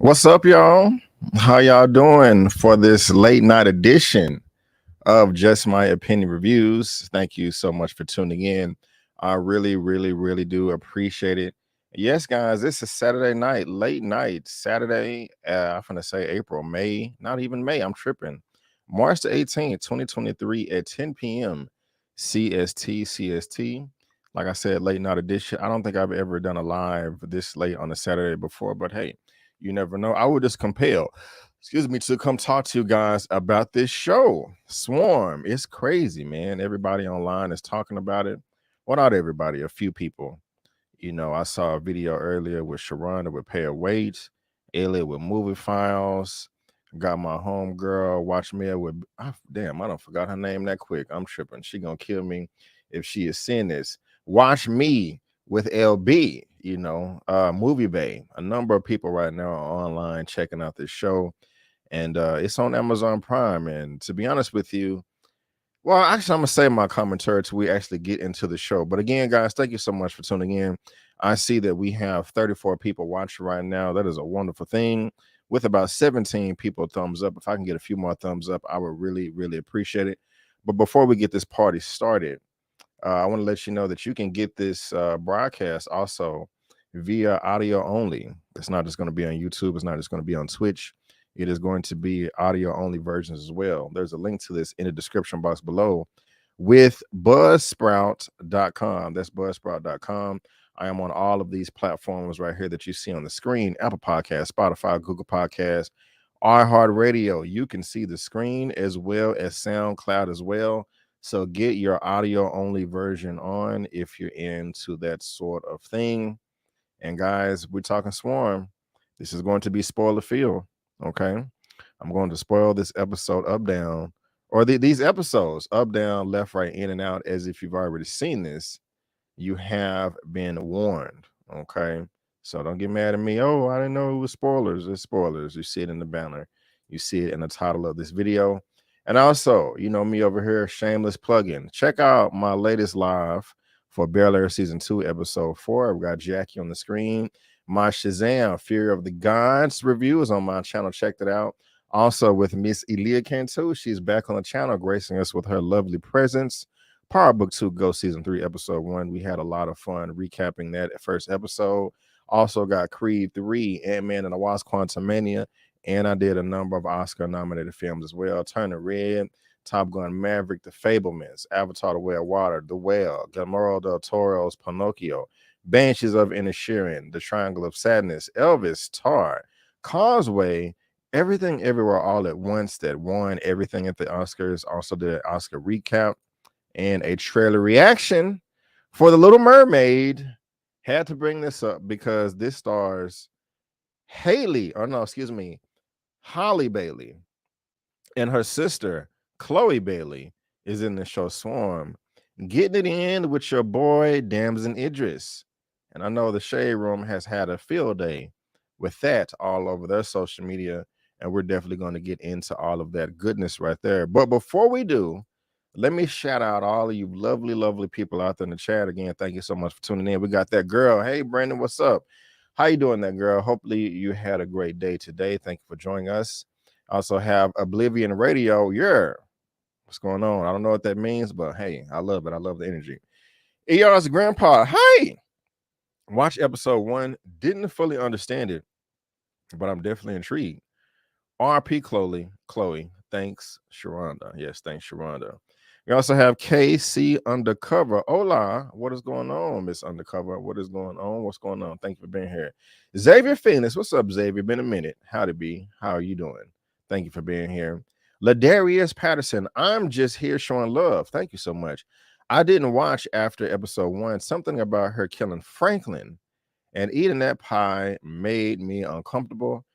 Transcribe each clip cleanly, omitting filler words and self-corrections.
What's up, y'all? How y'all doing for this late night edition of Just My Opinion Reviews? Thank you so much for tuning in. I really do appreciate it. Yes, guys, this is Saturday night, late night, Saturday. I'm gonna say April, May, not even May. I'm tripping. March the 18th, 2023 at 10 p.m. CST. Like I said, late night edition. I don't think I've ever done a live this late on a Saturday before, but hey, you never know. I would just compel, to come talk to you guys about this show, Swarm. It's crazy, man. Everybody online is talking about it. Well, not everybody, a few people. I saw a video earlier with Sharronda with Pay Weight, Elliot with Movie Files. Got my home girl, Watch Me with, damn, I don't forgot her name that quick. I'm tripping. She gonna kill me if she is seeing this. Watch Me with LB, Movie Bay. A number of people right now are online checking out this show, and it's on Amazon Prime. And to be honest with you, well, actually, I'm gonna say my commentary till we actually get into the show. But again, guys, thank you so much for tuning in. I see that we have 34 people watching right now. That is a wonderful thing. With about 17 people thumbs up. If I can get a few more thumbs up, I would really appreciate it. But before we get this party started, I want to let you know that you can get this broadcast also via audio only. It's not just going to be on YouTube. It's not just going to be on Twitch. It is going to be audio only versions as well. There's a link to this in the description box below with buzzsprout.com. That's buzzsprout.com. I am on all of these platforms right here that you see on the screen: Apple Podcasts, Spotify, Google Podcasts, iHeartRadio. You can see the screen as well as SoundCloud as well. So get your audio only version on if you're into that sort of thing. And guys, we're talking Swarm. This is going to be spoiler filled. Okay. I'm going to spoil this episode up, down, or these episodes up, down, left, right, in, and out, as if you've already seen this. You have been warned. Okay. So don't get mad at me. Oh, I didn't know it was spoilers. It's spoilers. You see it in the banner. You see it in the title of this video. And also, you know me over here, shameless plug-in. Check out my latest live for Bel Air Season 2, Episode 4. I've got Jackie on the screen. My Shazam, Fear of the Gods review is on my channel. Check that out. Also with Miss Elia Cantu. She's back on the channel, gracing us with her lovely presence. Power Book 2 Go Season 3, Episode 1. We had a lot of fun recapping that first episode. Also got Creed 3, Ant-Man and the Wasp: Quantumania. And I did a number of Oscar-nominated films as well. Turner Red, Top Gun Maverick, The Fablemans, Avatar: The Way of Water, The Whale, Guillermo del Toro's Pinocchio, Banshees of Inisherin, The Triangle of Sadness, Elvis, Tar, Causeway, Everything Everywhere All at Once, that won everything at the Oscars. Also did an Oscar recap and a trailer reaction for The Little Mermaid. Had to bring this up because this stars Holly Bailey, and her sister Chloe Bailey is in the show Swarm, getting it in with your boy Damson Idris. And I know the Shade Room has had a field day with that all over their social media, and we're definitely going to get into all of that goodness right there. But before we do, let me shout out all of you lovely people out there in the chat. Again, thank you so much for tuning in. We got that girl. Hey, Brandon, what's up? How you doing, that girl? Hopefully you had a great day today. Thank you for joining us. Also have Oblivion Radio. Yeah. What's going on? I don't know what that means, but hey, I love it. I love the energy. ER's grandpa. Hey, watch episode 1. Didn't fully understand it, but I'm definitely intrigued. RP Chloe. Thanks, Sharronda. Yes, thanks, Sharronda. We also have KC Undercover. Hola, what is going on, Miss Undercover? What is going on? What's going on? Thank you for being here. Xavier Phoenix, what's up, Xavier? Been a minute. Howdy, B. How are you doing? Thank you for being here. Ladarius Patterson, I'm just here showing love. Thank you so much. I didn't watch after episode 1. Something about her killing Franklin and eating that pie made me uncomfortable.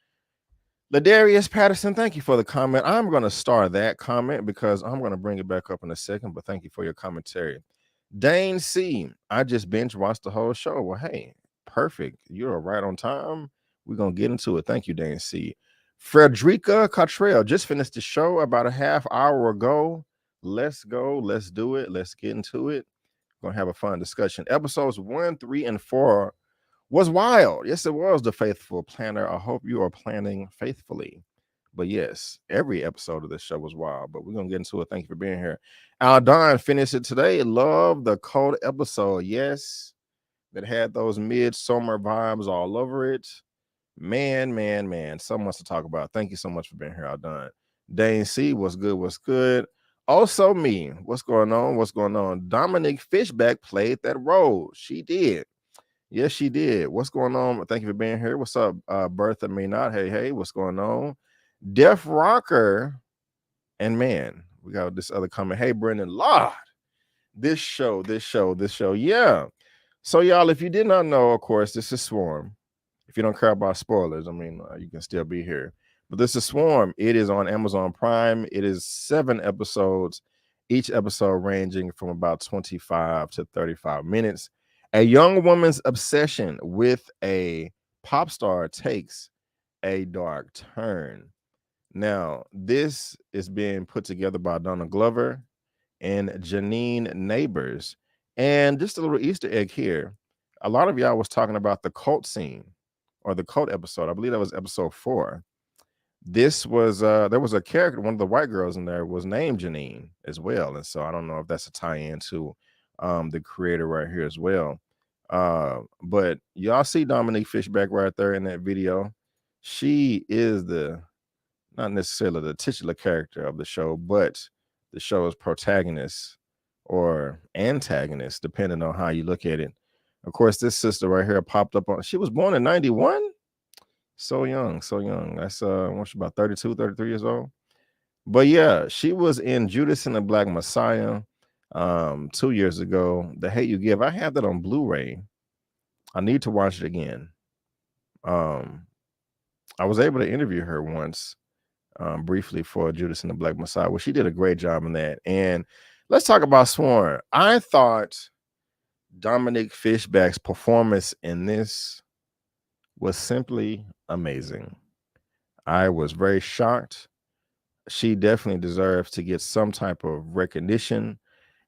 Ladarius Patterson, thank you for the comment. I'm going to star that comment because I'm going to bring it back up in a second, but thank you for your commentary. Dane C, I just binge watched the whole show. Well, hey, perfect. You're right on time. We're going to get into it. Thank you, Dane C. Frederica Cottrell just finished the show about a half hour ago. Let's go. Let's do it. Let's get into it. We're going to have a fun discussion. Episodes 1, 3, and 4 was wild. Yes, it was The Faithful Planner. I hope you are planning faithfully. But yes, every episode of this show was wild. But we're gonna get into it. Thank you for being here. Aldon finished it today. Love the cold episode. Yes, that had those midsummer vibes all over it. Man. So much to talk about. Thank you so much for being here, Aldon. Dane C, what's good? What's good? Also, me, what's going on? What's going on? Dominique Fishback played that role. She did. Yes, she did. What's going on? Thank you for being here. What's up, Bertha May Not? Hey, what's going on? Def Rocker. And man, we got this other comment. Hey, Brendan, Lord, this show. Yeah. So, y'all, if you did not know, of course, this is Swarm. If you don't care about spoilers, I mean, you can still be here. But this is Swarm. It is on Amazon Prime. It is 7 episodes, each episode ranging from about 25 to 35 minutes. A young woman's obsession with a pop star takes a dark turn. Now, this is being put together by Donna Glover and Janine Neighbors. And just a little Easter egg here. A lot of y'all was talking about the cult scene or the cult episode. I believe that was episode 4. This was there was a character, one of the white girls in there was named Janine as well. And so I don't know if that's a tie-in to the creator right here as well. But y'all see Dominique Fishback right there in that video. She is not necessarily the titular character of the show, but the show's protagonist or antagonist, depending on how you look at it. Of course, this sister right here popped up on. She was born in 91. So young. That's what's she, about 32, 33 years old. But yeah, she was in Judas and the Black Messiah 2 years ago. The Hate You Give. I have that on Blu-ray. I need to watch it again. I was able to interview her once briefly for Judas and the Black Messiah. Well, she did a great job in that. And let's talk about Swarm. I thought Dominique Fishback's performance in this was simply amazing. I was very shocked. She definitely deserves to get some type of recognition,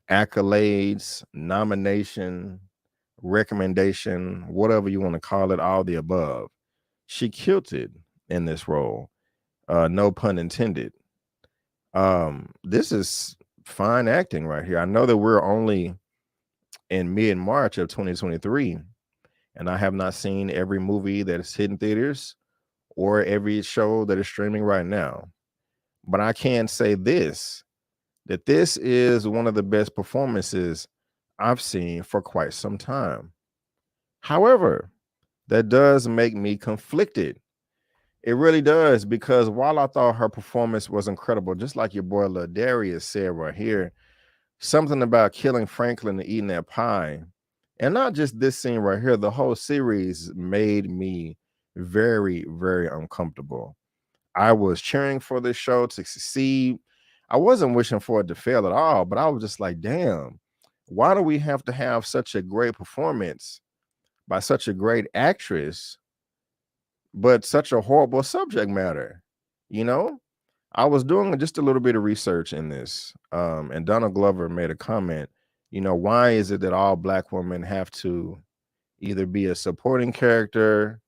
accolades, nomination, recommendation, whatever you want to call it, all the above. She killed it in this role. No pun intended. This is fine acting right here. I know that we're only in mid-March of 2023, and I have not seen every movie that is hitting theaters or every show that is streaming right now. But I can say this, that this is one of the best performances I've seen for quite some time. However, that does make me conflicted. It really does, because while I thought her performance was incredible, just like your boy Lil Darius said right here, something about killing Franklin and eating that pie, and not just this scene right here, the whole series made me very, very uncomfortable. I was cheering for this show to succeed. I wasn't wishing for it to fail at all, but I was just like, damn, why do we have to have such a great performance by such a great actress, but such a horrible subject matter? You know, I was doing just a little bit of research in this, and Donna Glover made a comment. You know, why is it that all Black women have to either be a supporting character,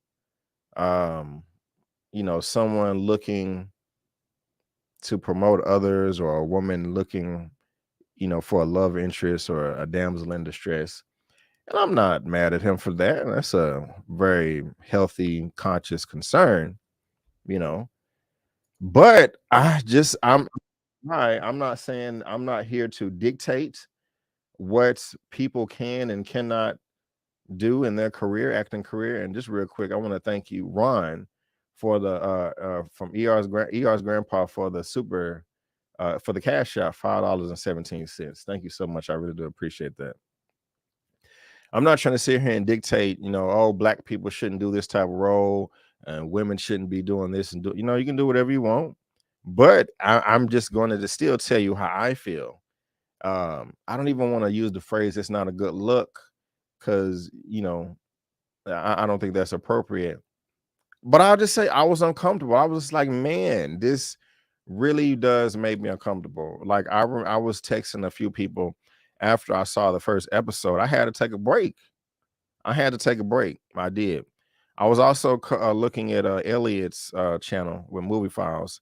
someone looking to promote others, or a woman looking, for a love interest or a damsel in distress? And I'm not mad at him for that. That's a very healthy, conscious concern, you know. But I'm not saying, I'm not here to dictate what people can and cannot do in their career, acting career. And just real quick, I want to thank you, Ron, for the from ER's grandpa for the super for the cash out, $5.17. Thank you so much. I really do appreciate that. I'm not trying to sit here and dictate, oh, Black people shouldn't do this type of role and women shouldn't be doing this and you can do whatever you want. But I'm just going to still tell you how I feel. I don't even want to use the phrase "it's not a good look," because I don't think that's appropriate. But I'll just say I was uncomfortable. I was like, man, this really does make me uncomfortable. Like I was texting a few people after I saw the first episode. I had to take a break. I had to take a break. I did. I was also looking at Elliot's channel with Movie Files.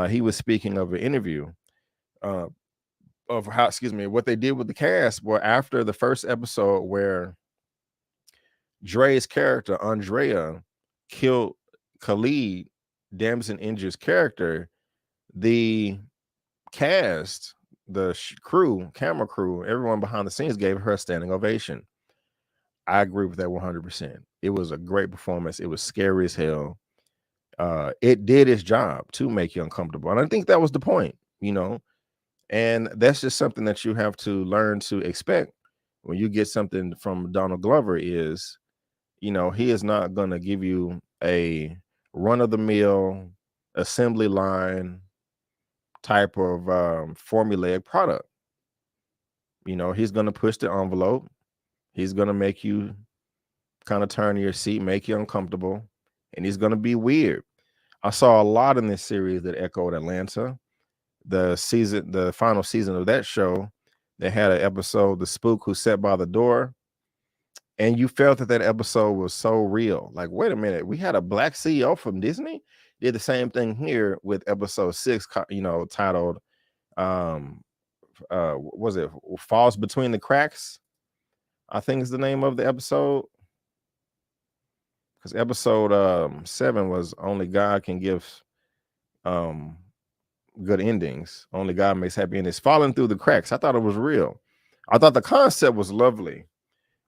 He was speaking of an interview uh, of how, excuse me, what they did with the cast. Well, after the first episode where Dre's character, Andrea, killed Khalid, Damson Injur's character, the cast, the crew, camera crew, everyone behind the scenes gave her a standing ovation. I agree with that 100%. It was a great performance. It was scary as hell. It did its job to make you uncomfortable. And I think that was the point, you know, and that's just something that you have to learn to expect when you get something from Donald Glover is, you know, he is not going to give you a run-of-the-mill assembly line type of formulaic product. You know, he's going to push the envelope. He's going to make you kind of turn your seat, make you uncomfortable, and he's going to be weird. I saw a lot in this series that echoed Atlanta. The final season of that show, they had an episode, The Spook Who Sat by the Door. And you felt that episode was so real. Like, wait a minute, we had a black CEO from Disney. Did the same thing here with episode 6, you know, titled was it Falls Between the Cracks? I think is the name of the episode. Because episode 7 was Only God Can Give good endings. Only God makes happy endings. Falling Through the Cracks. I thought it was real. I thought the concept was lovely,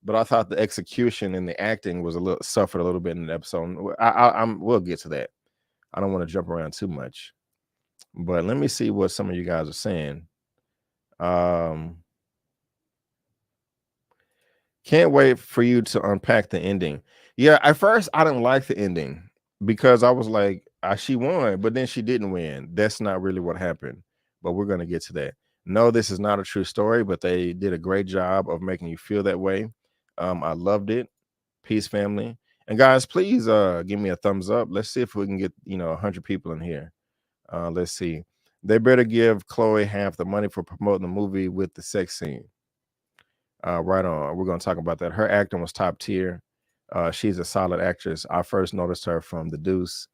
but I thought the execution and the acting was suffered a little bit in the episode. We'll get to that. I don't want to jump around too much, but let me see what some of you guys are saying. Can't wait for you to unpack the ending. Yeah, at first I didn't like the ending because I was like, she won, but then she didn't win. That's not really what happened, but we're going to get to that. No, this is not a true story, but they did a great job of making you feel that way. I loved it. Peace, family. And guys, please give me a thumbs up. Let's see if we can get, 100 people in here. Let's see. They better give Chloe half the money for promoting the movie with the sex scene. Right on. We're going to talk about that. Her acting was top tier. She's a solid actress. I first noticed her from The Deuce.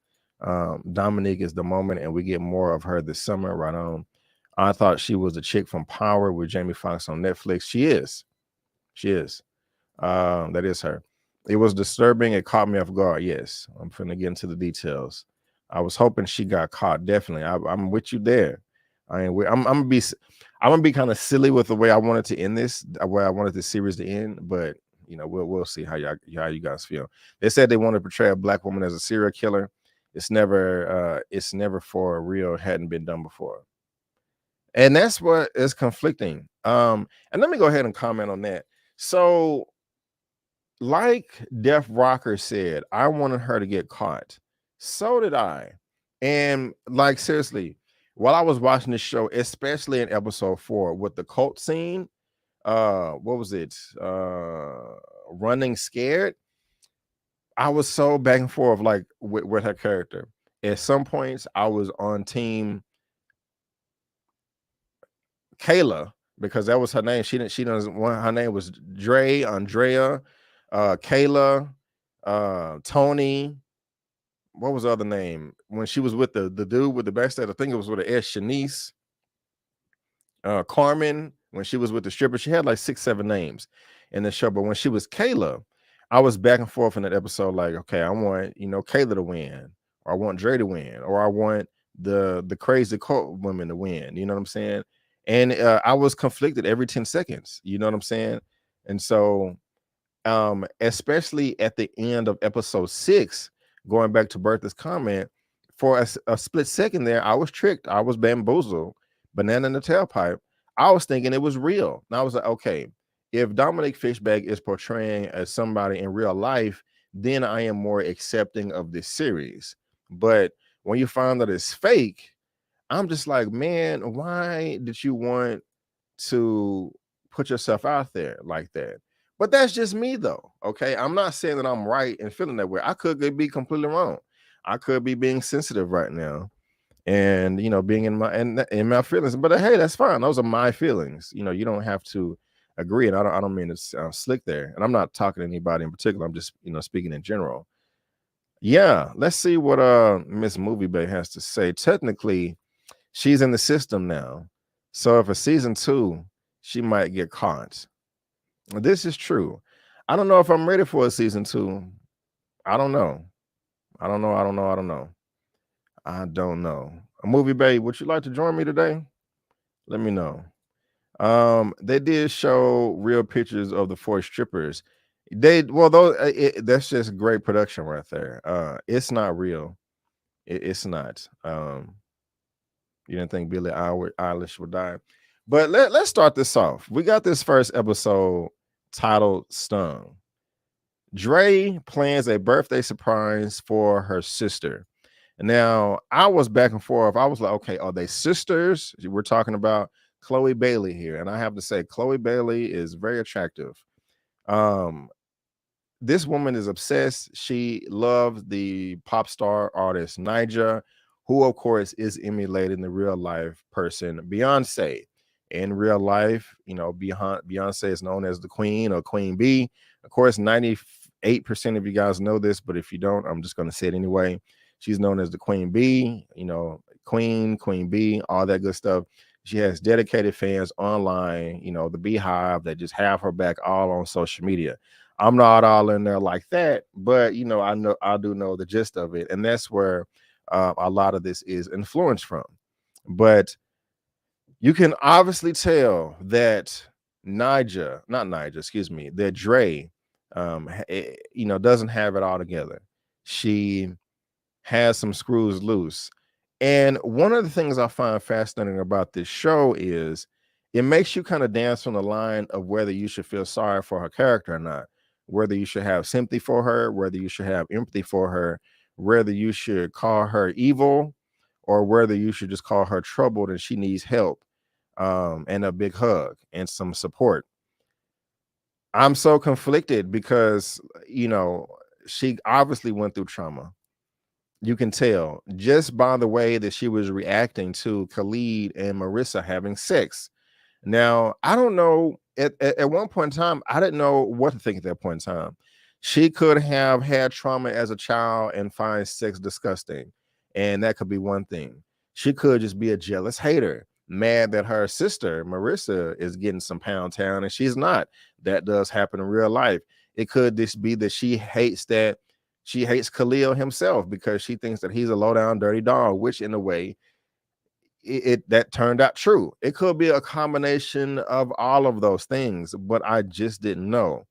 Dominique is the moment, and we get more of her this summer. Right on. I thought she was the chick from Power with Jamie Foxx on Netflix. She is. That is her. It was disturbing. It caught me off guard. Yes, I'm finna get into the details. I was hoping she got caught. Definitely, I'm with you there. I'm gonna be kind of silly with the way I wanted to end this, the way I wanted the series to end. But we'll see how you guys feel. They said they want to portray a black woman as a serial killer. It's never for real. Hadn't been done before, and that's what is conflicting. And let me go ahead and comment on that. So, like Def Rocker said, I wanted her to get caught. So did I. And like, seriously, while I was watching this show, especially in episode 4 with the cult scene, what was it? Running Scared. I was so back and forth, like with her character. At some points, I was on team Kayla because that was her name. She doesn't want her name was Andrea, Kayla, Tony. What was the other name when she was with the dude with the backstab? I think it was with the S. Shanice. Carmen, when she was with the stripper, she had like 6-7 names in the show. But when she was Kayla, I was back and forth in that episode. Like, okay, I want Kayla to win, or I want Dre to win, or I want the crazy cult women to win. You know what I'm saying? And I was conflicted every 10 seconds. You know what I'm saying? And so, especially at the end of episode 6, going back to Bertha's comment, for a split second there, I was tricked. I was bamboozled. Banana in the tailpipe. I was thinking it was real. And I was like, okay, if Dominique Fishback is portraying as somebody in real life, then I am more accepting of this series. But when you find that it's fake, I'm just like, man, why did you want to put yourself out there like that? But that's just me, though. Okay, I'm not saying that I'm right and feeling that way. I could be completely wrong. I could be being sensitive right now, and being in my feelings. But hey, that's fine. Those are my feelings. You don't have to agree, and I don't mean to sound slick there, and I'm not talking to anybody in particular. I'm just speaking in general. Yeah, let's see what Miss Movie Bay has to say. Technically, she's in the system now, so for season 2, she might get caught. This is true. I don't know if I'm ready for a season 2. I don't know. I don't know. I don't know. I don't know. I don't know. A Movie Bay, would you like to join me today? Let me know. They did show real pictures of the 4 strippers. That's just great production right there. It's not real. It's not. You didn't think Billie Eilish would die, but let's start this off. We got this first episode titled "Stung." Dre plans a birthday surprise for her sister. Now, I was back and forth. I was like, okay, are they sisters? We're talking about Chloe Bailey here. And I have to say, Chloe Bailey is very attractive. This woman is obsessed. She loves the pop star artist Niger, who, of course, is emulating the real life person Beyonce. In real life, Beyonce is known as the Queen or Queen Bee. Of course, 98% of you guys know this, but if you don't, I'm just going to say it anyway. She's known as the Queen Bee, Queen Bee, all that good stuff. She has dedicated fans online, the Beehive that just have her back all on social media. I'm not all in there like that, but I do know the gist of it, and that's where a lot of this is influenced from. But you can obviously tell that that Dre, doesn't have it all together. She has some screws loose. And one of the things I find fascinating about this show is it makes you kind of dance on the line of whether you should feel sorry for her character or not, whether you should have sympathy for her, whether you should have empathy for her, whether you should call her evil, or whether you should just call her troubled and she needs help, and a big hug and some support. I'm so conflicted because, she obviously went through trauma. You can tell just by the way that she was reacting to Khalid and Marissa having sex. Now, I don't know. At one point in time, I didn't know what to think at that point in time. She could have had trauma as a child and find sex disgusting. And that could be one thing. She could just be a jealous hater, mad that her sister, Marissa, is getting some pound town and she's not. That does happen in real life. It could just be that she hates Khalil himself because she thinks that he's a low down dirty dog, which in a way that turned out true. It could be a combination of all of those things, but I just didn't know.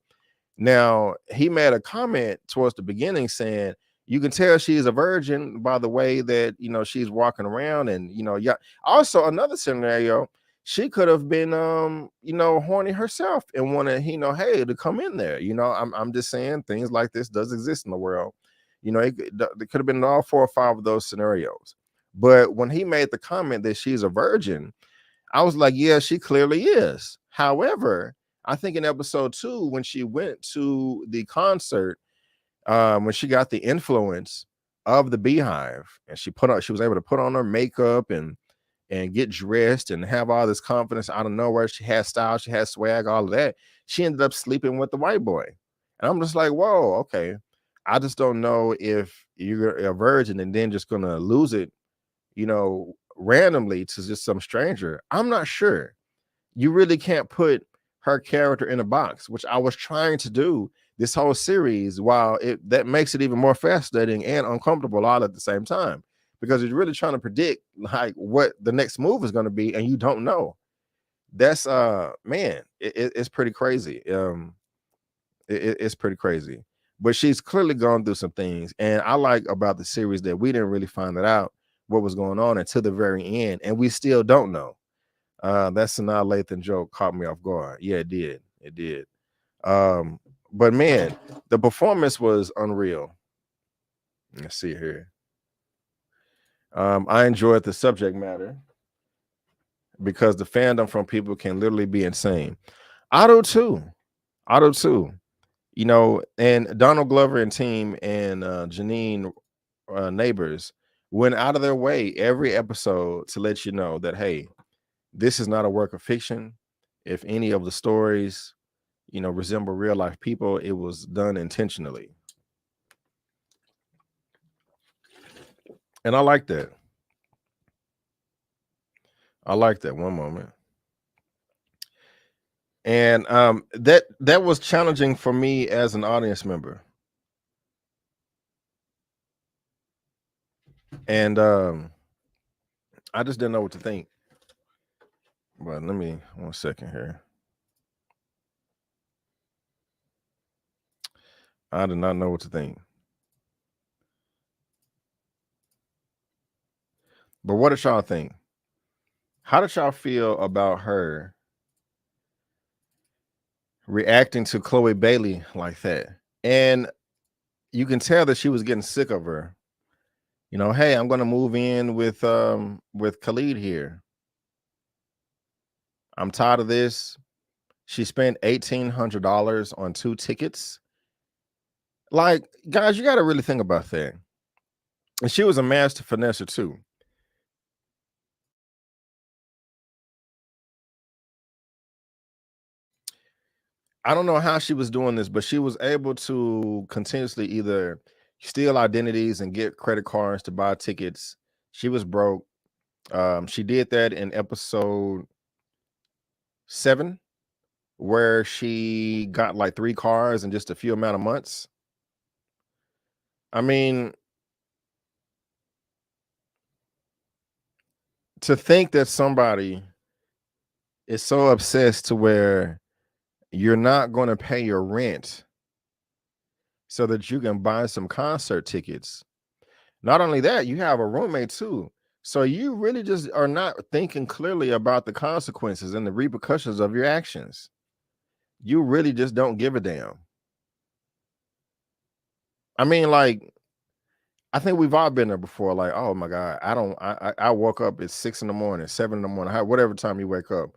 Now, he made a comment towards the beginning saying, you can tell she's a virgin by the way that, she's walking around and, yeah. Also, another scenario, she could have been, horny herself and wanted, hey, to come in there. I'm just saying things like this does exist in the world. It could have been all 4 or 5 of those scenarios. But when he made the comment that she's a virgin, I was like, yeah, she clearly is. However, I think in episode 2, when she went to the concert, when she got the influence of the Beehive and she was able to put on her makeup and get dressed and have all this confidence out of nowhere. She had style, she had swag, all of that. She ended up sleeping with the white boy. And I'm just like, whoa, okay. I just don't know if you're a virgin and then just gonna lose it, randomly to just some stranger. I'm not sure. You really can't put her character in a box, which I was trying to do this whole series, while that makes it even more fascinating and uncomfortable all at the same time, because you're really trying to predict like what the next move is going to be and you don't know. That's man, it's pretty crazy. It's pretty crazy, but she's clearly gone through some things, and I like about the series that we didn't really find that out what was going on until the very end, and we still don't know. That Sanaa Lathan joke caught me off guard. Yeah, it did. But man, the performance was unreal. Let's see here. I enjoyed the subject matter because the fandom from people can literally be insane. I do too. And Donald Glover and team and Janine Neighbors went out of their way every episode to let you know that, hey, this is not a work of fiction. if any of the stories, resemble real life people, it was done intentionally. And I like that. I like that. One moment. And that was challenging for me as an audience member. And I just didn't know what to think. But let me 1 second here. I did not know what to think. But what did y'all think? How did y'all feel about her reacting to Chloe Bailey like that? And you can tell that she was getting sick of her. Hey, I'm gonna move in with Khalid here. I'm tired of this. She spent $1,800 on 2 tickets. Like, guys, you got to really think about that. And she was a master finesser too. I don't know how she was doing this, but she was able to continuously either steal identities and get credit cards to buy tickets. She was broke. She did that in episode 7, where she got like 3 cars in just a few amount of months. I mean, to think that somebody is so obsessed to where you're not going to pay your rent so that you can buy some concert tickets. Not only that, you have a roommate too. So you really just are not thinking clearly about the consequences and the repercussions of your actions. You really just don't give a damn. I mean, like, I think we've all been there before. Like, oh my God, I woke up at 6 in the morning, 7 in the morning, whatever time you wake up.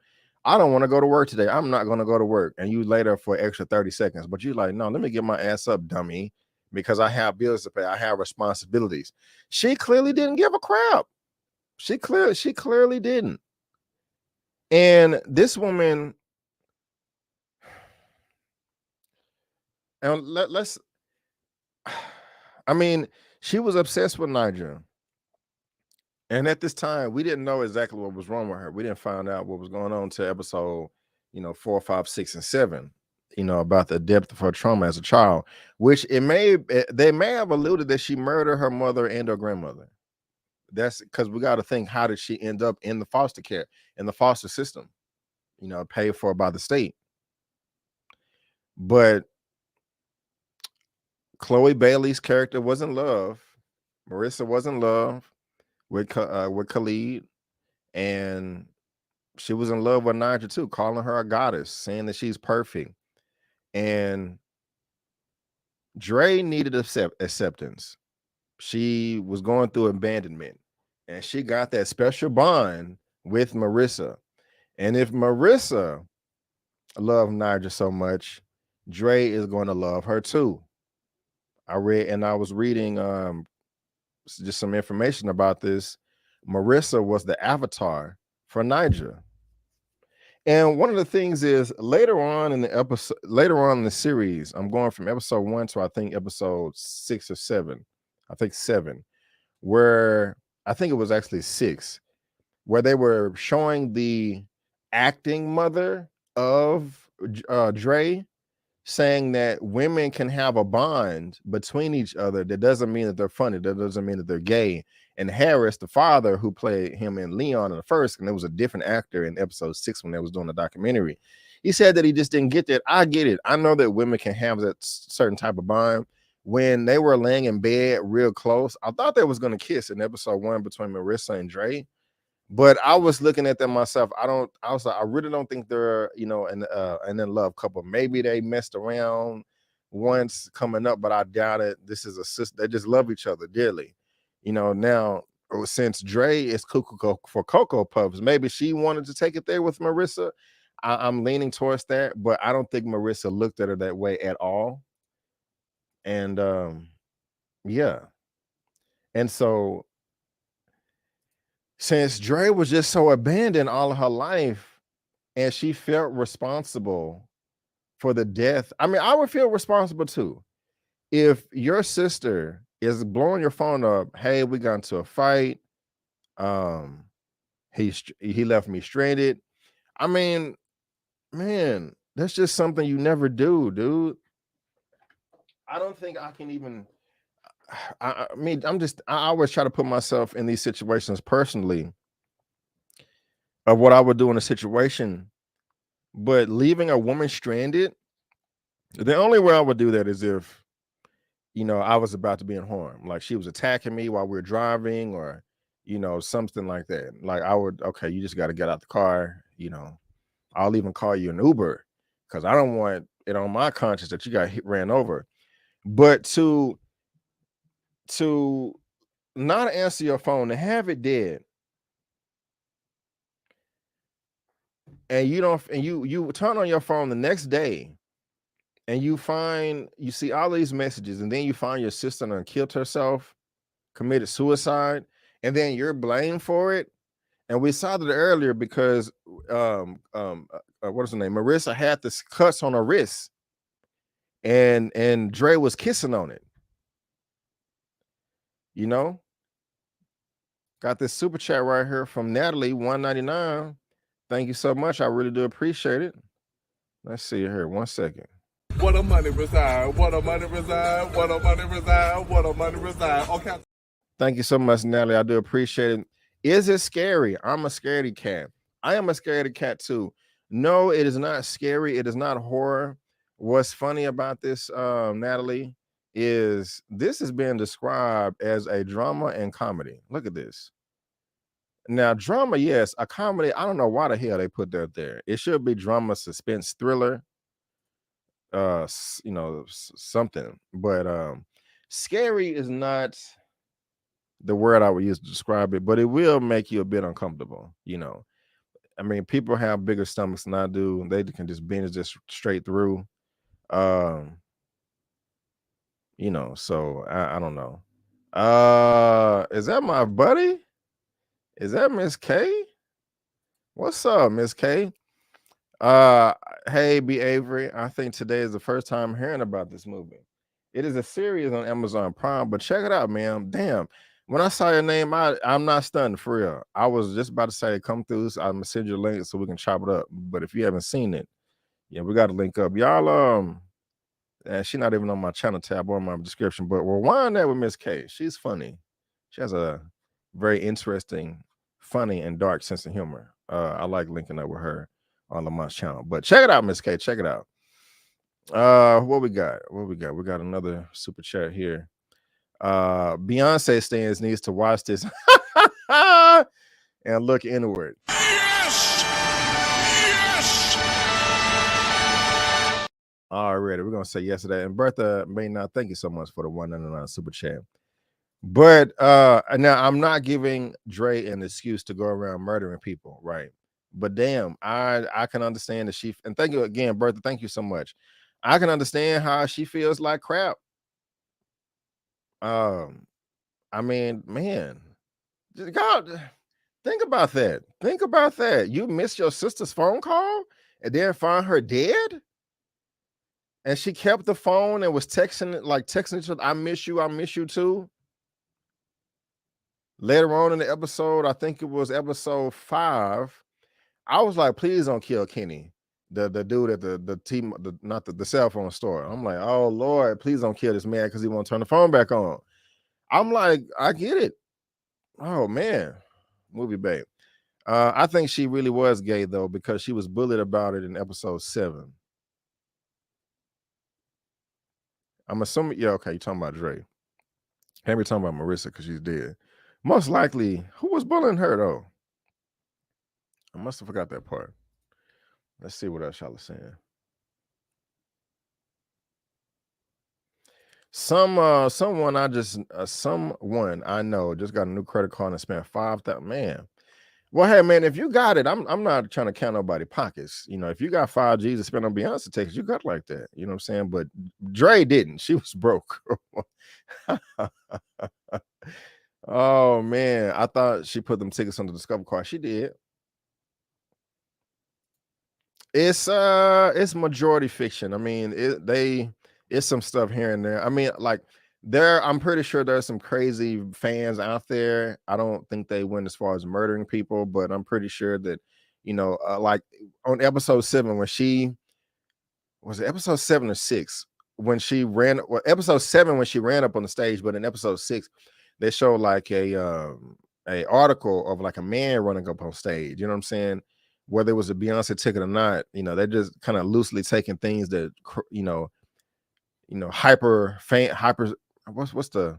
I don't want to go to work today. I'm not going to go to work. And you lay there for an extra 30 seconds. But you're like, no, let me get my ass up, dummy, because I have bills to pay. I have responsibilities. She clearly didn't give a crap. She clearly didn't. And this woman, and let's, I mean, she was obsessed with Niger. And at this time, we didn't know exactly what was wrong with her. We didn't find out what was going on to episode, 4, 5, 6, and 7. About the depth of her trauma as a child, which they may have alluded that she murdered her mother and her grandmother. That's because we got to think, how did she end up in the foster care, in the foster system, paid for by the state? But Chloe Bailey's character was in love. Marissa was in love with Khalid, and she was in love with Nigel too, calling her a goddess, saying that she's perfect. And Dre needed acceptance. She was going through abandonment, and she got that special bond with Marissa. And if Marissa loved Nigel so much, Dre is going to love her too. I was reading just some information about this. Marissa was the avatar for Nigel. And one of the things is later on in the series, I'm going from episode 1 to I think episode 6 or 7. I think 7, where I think it was actually 6, where they were showing the acting mother of Dre, saying that women can have a bond between each other. That doesn't mean that they're funny. That doesn't mean that they're gay. And Harris, the father who played him in Leon in the first, and there was a different actor in episode 6 when they was doing the documentary, he said that he just didn't get that. I get it. I know that women can have that certain type of bond. When they were laying in bed real close, I thought they was going to kiss in episode 1 between Marissa and Dre. But I was looking at them myself. I was like, I really don't think they're, an in love couple. Maybe they messed around once coming up, but I doubt it. This is a sister. They just love each other dearly. Now, since Dre is cuckoo for Cocoa Puffs, maybe she wanted to take it there with Marissa. I'm leaning towards that, but I don't think Marissa looked at her that way at all. And yeah. And so since Dre was just so abandoned all of her life, and she felt responsible for the death. I mean, I would feel responsible too. If your sister is blowing your phone up, hey, we got into a fight. He left me stranded. I mean, man, that's just something you never do, dude. I don't think I can even. I mean, I always try to put myself in these situations personally of what I would do in a situation, but leaving a woman stranded, the only way I would do that is if, I was about to be in harm, like she was attacking me while we were driving, or, something like that. Like I would, okay, you just got to get out the car, I'll even call you an Uber because I don't want it on my conscience that you got ran over. But to not answer your phone, to have it dead, and you turn on your phone the next day, and you see all these messages, and then you find your sister done killed herself, committed suicide, and then you're blamed for it. And we saw that earlier because what is her name? Marissa had this cuts on her wrist, and Dre was kissing on it. Got this super chat right here from Natalie 199. Thank you so much. I really do appreciate it. Let's see here. 1 second. What a money reside, what a money reside, what a money reside, what a money reside. Okay. Thank you so much, Natalie. I do appreciate it. Is it scary? I'm a scaredy cat. I am a scaredy cat too. No, it is not scary. It is not horror. What's funny about this, Natalie, is this is being described as a drama and comedy. Look at this. Now, drama, yes. A comedy, I don't know why the hell they put that there. It should be drama, suspense, thriller, something. But scary is not the word I would use to describe it, but it will make you a bit uncomfortable. I mean, people have bigger stomachs than I do. They can just binge this straight through. So I don't know. Is that my buddy? Is that Miss K? What's up, Miss K? Hey, B. Avery. I think today is the first time hearing about this movie. It is a series on Amazon Prime, but check it out, man. Damn. When I saw your name, I'm not stunned for real. I was just about to say come through. So I'm gonna send you a link so we can chop it up. But if you haven't seen it, yeah, we got to link up. Y'all, and she's not even on my channel tab or my description, but we're winding that with Miss K. She's funny. She has a very interesting, funny, and dark sense of humor. I like linking up with her on Lamont's channel. But check it out, Miss K. Check it out. What we got? We got another super chat here. Beyonce stands needs to watch this and look inward. Yes! Yes! Already, we're gonna say yes to that. And Bertha may not. Thank you so much for the 199 super chat. But now I'm not giving Dre an excuse to go around murdering people, right? But damn, I can understand that she, and thank you again, Bertha. Thank you so much. I can understand how she feels like crap. I mean, man, God, think about that. Think about that. You missed your sister's phone call and then find her dead, and she kept the phone and was texting each other. I miss you too. Later on in the episode, I think it was episode 5. I was like, please don't kill Kenny, the dude at the cell phone store. I'm like, oh Lord, please don't kill this man because he won't turn the phone back on. I'm like, I get it. Oh man, movie babe. I think she really was gay though because she was bullied about it in episode 7. I'm assuming, yeah, okay, you're talking about Dre. Henry talking about Marissa because she's dead. Most likely, who was bullying her though? I must have forgot that part. Let's see what else y'all are saying. Someone I know just got a new credit card and spent 5,000. Man, well, hey man, if you got it, I'm not trying to count nobody's pockets. If you got $5G to spend on Beyonce tickets, you got like that. You know what I'm saying? But Dre didn't. She was broke. Oh man, I thought she put them tickets on the Discover card. She did. It's majority fiction. I mean, it's some stuff here and there. I mean, like I'm pretty sure there's some crazy fans out there. I don't think they went as far as murdering people, but I'm pretty sure that, like on episode 7 when she was it episode 7 or 6 when she ran, well, episode 7 when she ran up on the stage, but in episode 6 they showed like a article of like a man running up on stage. You know what I'm saying? Whether it was a Beyonce ticket or not, they're just kind of loosely taking things that hyper. What's the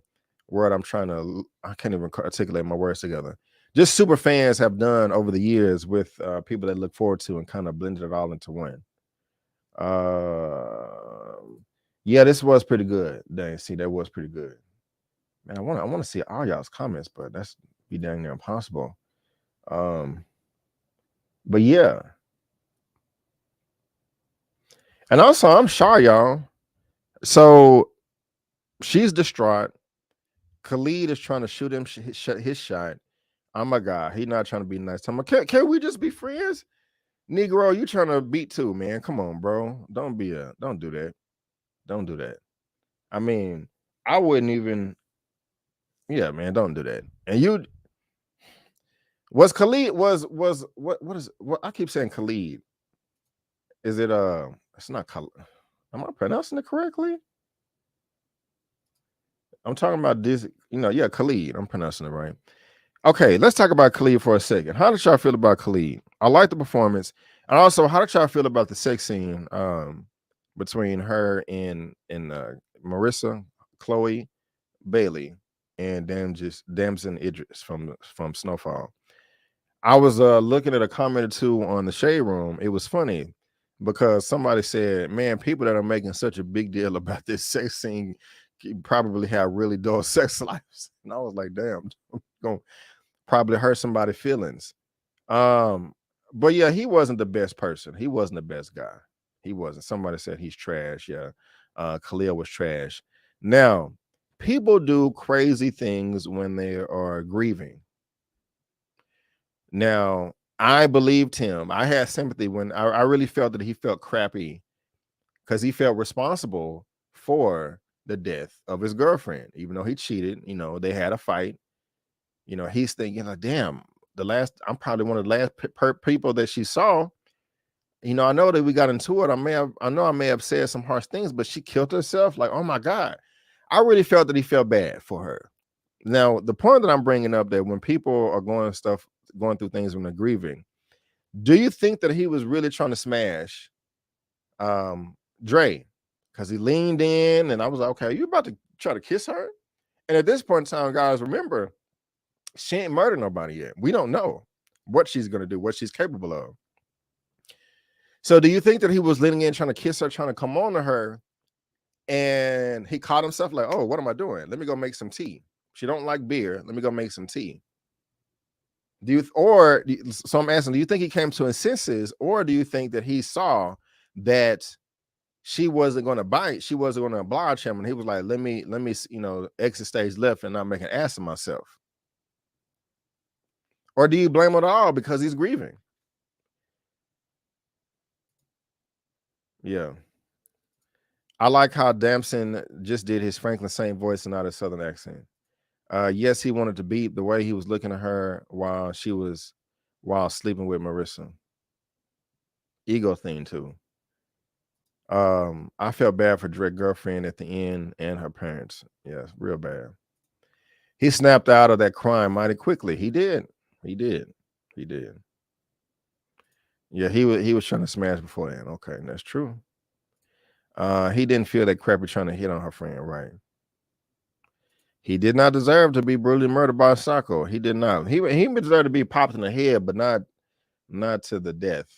word I'm trying to? I can't even articulate my words together. Just super fans have done over the years with people that look forward to and kind of blended it all into one. Yeah, this was pretty good. Dang, see, that was pretty good. Man, I want to see all y'all's comments, but that's be dang near impossible. But yeah. And also, I'm sure y'all. So she's distraught. Khalid is trying to shoot him his shot. Oh my God, he's not trying to be nice to him. Can we just be friends? Negro, you trying to beat too, man. Come on, bro. Don't do that. Don't do that. I mean, I wouldn't even. Yeah, man, don't do that. And you was Khalid was what is what I keep saying Khalid. Is it it's not Khalid. Am I pronouncing it correctly? I'm talking about this, yeah, Khalid. I'm pronouncing it right. Okay, let's talk about Khalid for a second. How did y'all feel about Khalid? I like the performance. And also, how did y'all feel about the sex scene between her and Marissa, Chloe, Bailey, and Damson Idris from Snowfall? I was looking at a comment or two on the Shade Room. It was funny because somebody said, man, people that are making such a big deal about this sex scene probably have really dull sex lives. And I was like, damn, I'm gonna probably hurt somebody's feelings. But yeah, he wasn't the best person. He wasn't the best guy. He wasn't. Somebody said he's trash. Yeah. Khalil was trash. Now, people do crazy things when they are grieving. Now, I believed him. I had sympathy when I really felt that he felt crappy because he felt responsible for the death of his girlfriend, even though he cheated. They had a fight. He's thinking like, damn, I'm probably one of the last people that she saw. I know that we got into it. I know I may have said some harsh things, but she killed herself. Like, oh my God. I really felt that he felt bad for her. Now, the point that I'm bringing up, that when people are going through things when they're grieving, do you think that he was really trying to smash Dre? Because he leaned in and I was like, okay, are you about to try to kiss her? And at this point in time, guys, remember, she ain't murdered nobody yet. We don't know what she's going to do, what she's capable of. So do you think that he was leaning in, trying to kiss her, trying to come on to her, and he caught himself like, oh, what am I doing? Let me go make some tea. She don't like beer. Let me go make some tea. So I'm asking, do you think he came to his senses, or do you think that he saw that she wasn't going to bite, she wasn't going to oblige him, and he was like, let me exit stage left and not make an ass of myself? Or do you blame it all because he's grieving? Yeah. I like how Damson just did his Franklin same voice and not a Southern accent. Yes, he wanted to beat the way he was looking at her while sleeping with Marissa. Ego thing too. I felt bad for Drake's girlfriend at the end and her parents. Yes, real bad. He snapped out of that crime mighty quickly. He did. Yeah, he was trying to smash before then. Okay, that's true. He didn't feel that crappy trying to hit on her friend, right? He did not deserve to be brutally murdered by a psycho. He did not. He deserved to be popped in the head, but not to the death.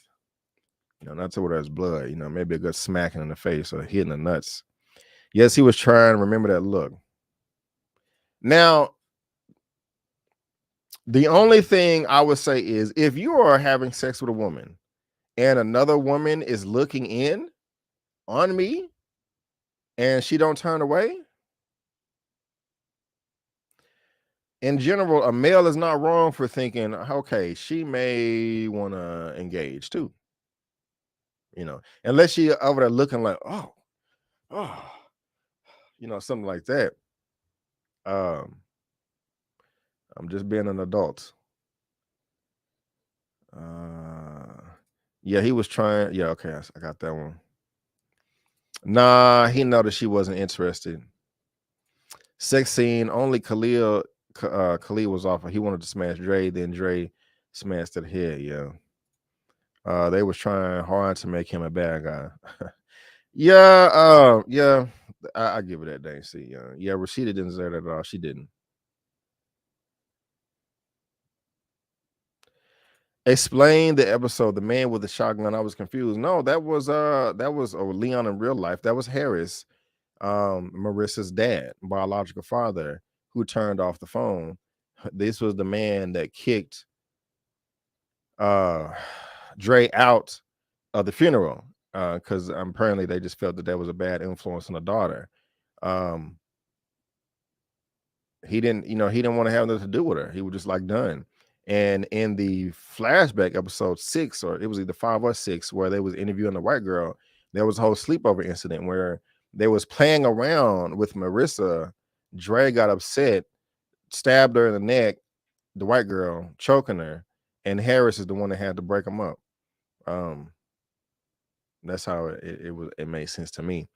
Not to where there's blood. Maybe a good smacking in the face or hitting the nuts. Yes, he was trying. Remember that look. Now, the only thing I would say is, if you are having sex with a woman and another woman is looking in on me and she don't turn away, in general, a male is not wrong for thinking, okay, she may want to engage too. unless she over there looking like, oh, something like that. Um, I'm just being an adult. Yeah, he was trying. Yeah, okay, I got that one. Nah, he noticed she wasn't interested. Sex scene, only Khalid was off. He wanted to smash Dre, then Dre smashed her head. Yeah. They was trying hard to make him a bad guy. Yeah, I give it that dang. See, yeah, Rashida didn't deserve that at all. She didn't. Explain the episode, the man with the shotgun. I was confused. No, that was Leon in real life. That was Harris, Marissa's dad, biological father, who turned off the phone. This was the man that kicked Dre out of the funeral because apparently they just felt that was a bad influence on the daughter. He didn't want to have nothing to do with her. He was just like done. And in the flashback episode 6, or it was either 5 or 6, where they was interviewing the white girl, there was a whole sleepover incident where they was playing around with Marissa. Dre got upset, stabbed her in the neck, the white girl, choking her, and Harris is the one that had to break them up. That's how it made sense to me.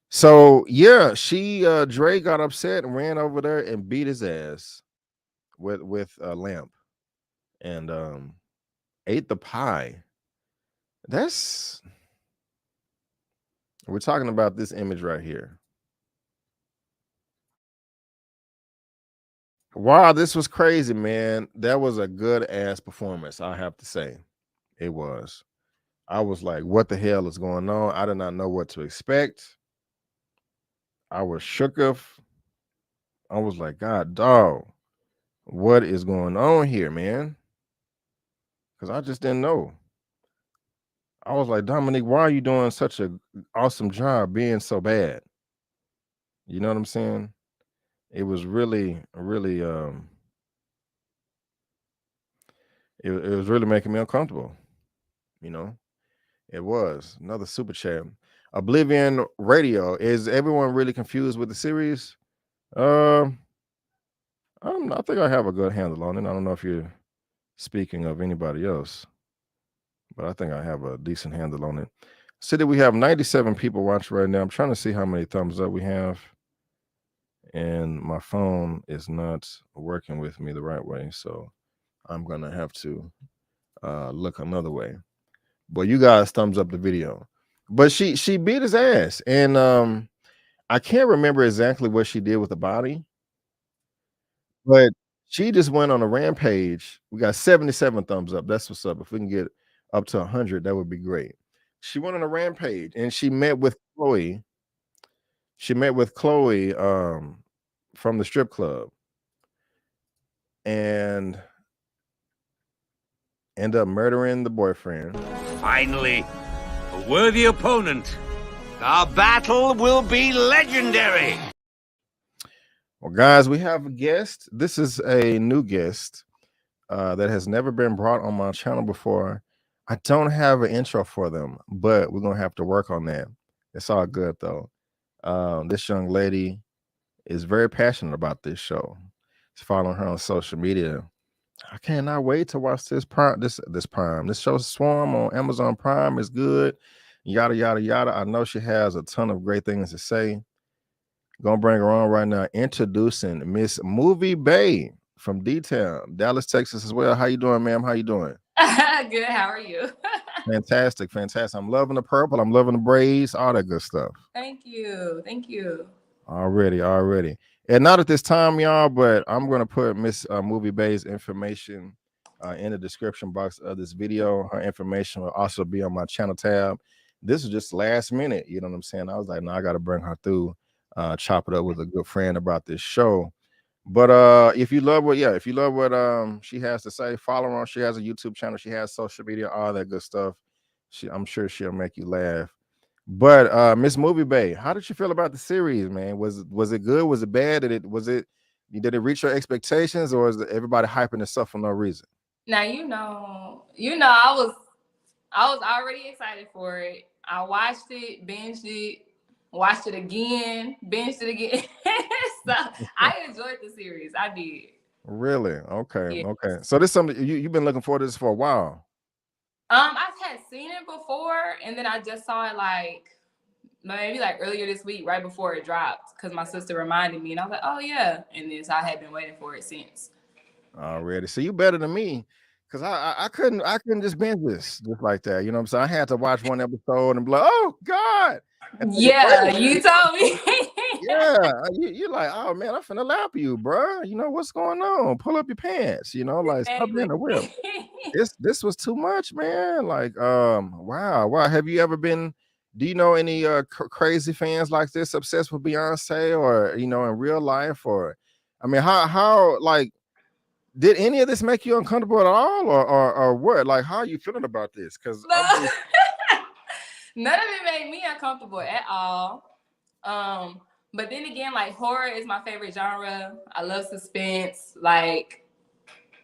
So yeah, Dre got upset and ran over there and beat his ass with a lamp and ate the pie. We're talking about this image right here. Wow, this was crazy, man. That was a good ass performance, I have to say. It was. I was like, what the hell is going on? I did not know what to expect. I was shook up. I was like, God, dog, what is going on here, man? Because I just didn't know. I was like, Dominique, why are you doing such an awesome job being so bad? You know what I'm saying? It was really, really, it was really making me uncomfortable. It was another super chat. Oblivion Radio. Is everyone really confused with the series? I think I have a good handle on it. I don't know if you're speaking of anybody else, but I think I have a decent handle on it. See that we have 97 people watching right now. I'm trying to see how many thumbs up we have, and my phone is not working with me the right way, so I'm gonna have to look another way. But you guys thumbs up the video. But she beat his ass, and I can't remember exactly what she did with the body, but she just went on a rampage. We got 77 thumbs up. That's what's up. If we can get up to 100, that would be great. She went on a rampage, and she met with Chloe. She met with Chloe from the strip club, and end up murdering the boyfriend. Finally, a worthy opponent. Our battle will be legendary. Well, guys, we have a guest. This is a new guest that has never been brought on my channel before. I don't have an intro for them, but we're gonna have to work on that. It's all good though. This young lady is very passionate about this show. She's following her on social media. I cannot wait to watch this Prime. This show Swarm on Amazon Prime is good. Yada yada yada. I know she has a ton of great things to say. Gonna bring her on right now. Introducing Miss Movie Bay from D-Town, Dallas, Texas as well. How you doing, ma'am? How you doing? Good. How are you? Fantastic. I'm loving the purple. I'm loving the braids. All that good stuff. Thank you. Already. And not at this time, y'all, but I'm gonna put Miss Movie Bay's information in the description box of this video. Her information will also be on my channel tab. This is just last minute. You know what I'm saying? I was like, no, I got to bring her through. Chop it up with a good friend about this show. But if you love what she has to say, follow her. She has a YouTube channel, she has social media, all that good stuff. I'm sure she'll make you laugh. But Miss Movie Bay, how did you feel about the series, man? Was it good? Was it bad? Did it reach your expectations, or is everybody hyping itself for no reason? Now I was already excited for it. I watched it, binged it, watched it again, binged it again. So I enjoyed the series. I did. Really? Okay. Yeah. Okay. So this is something you've been looking forward to this for a while. I had seen it before, and then I just saw it like maybe like earlier this week, right before it dropped, because my sister reminded me, and I was like, oh yeah. And then so I had been waiting for it since. Already. So you better than me. Cause I couldn't just binge this just like that. You know what I'm saying? I had to watch one episode and be like, oh God. And take a Yeah, break. you told me. Yeah, you're like, oh man, I'm finna lap you, bro. You know what's going on? Pull up your pants. You know, like stop being a whip. This was too much, man. Like, wow. Have you ever been? Do you know any crazy fans like this, obsessed with Beyonce, or you know, in real life, or I mean, how like did any of this make you uncomfortable at all, or what? Like, how are you feeling about this? Because No. None of it made me uncomfortable at all. But then again, like horror is my favorite genre. I love suspense. Like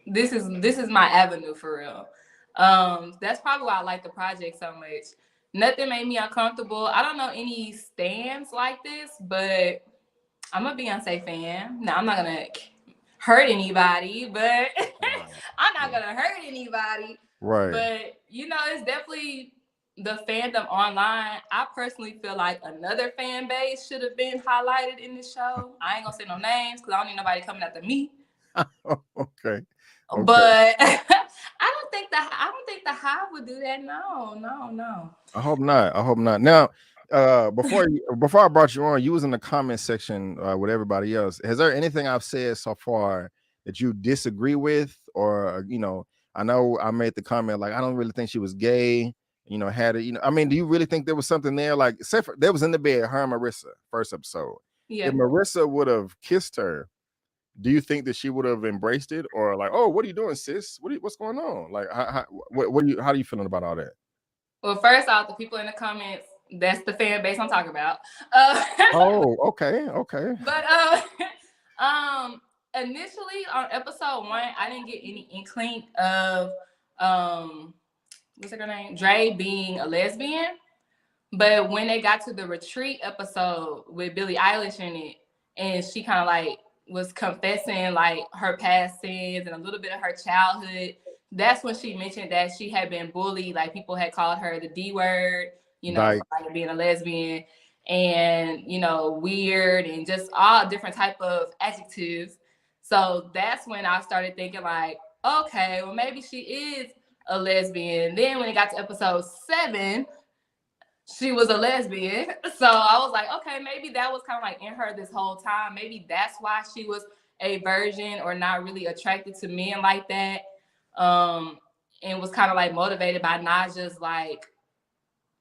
this is my avenue for real. That's probably why I like the project so much. Nothing made me uncomfortable. I don't know any stands like this, but I'm a Beyonce fan. Now I'm not gonna hurt anybody, but I'm not gonna hurt anybody. right. But you know, it's definitely the fandom online. I personally feel like another fan base should have been highlighted in the show. I ain't gonna say no names because I don't need nobody coming after me. Okay. But I don't think the Hive would do that. No. I hope not. Now, before I brought you on, you was in the comment section with everybody else. Has there anything I've said so far that you disagree with, or you know, I know I made the comment like I don't really think she was gay. You know, had it. You know, I mean, do you really think there was something there? Like, except for there was in the bed, her and Marissa, first episode. Yeah. If Marissa would have kissed her, do you think that she would have embraced it, or like, oh, what are you doing, sis? What's going on? Like, how are you feeling about all that? Well, first off, the people in the comments, that's the fan base I'm talking about. Oh, okay. But initially on episode 1, I didn't get any inkling of what's her name? Dre being a lesbian. But when they got to the retreat episode with Billie Eilish in it, and she kind of like was confessing like her past sins and a little bit of her childhood, that's when she mentioned that she had been bullied. Like people had called her the D word, you know, for like being a lesbian, and you know, weird, and just all different type of adjectives. So that's when I started thinking like, okay, well maybe she is a lesbian. Then when it got to episode 7, she was a lesbian. So I was like, okay, maybe that was kind of like in her this whole time. Maybe that's why she was a virgin or not really attracted to men like that. And was kind of like motivated by Naja's like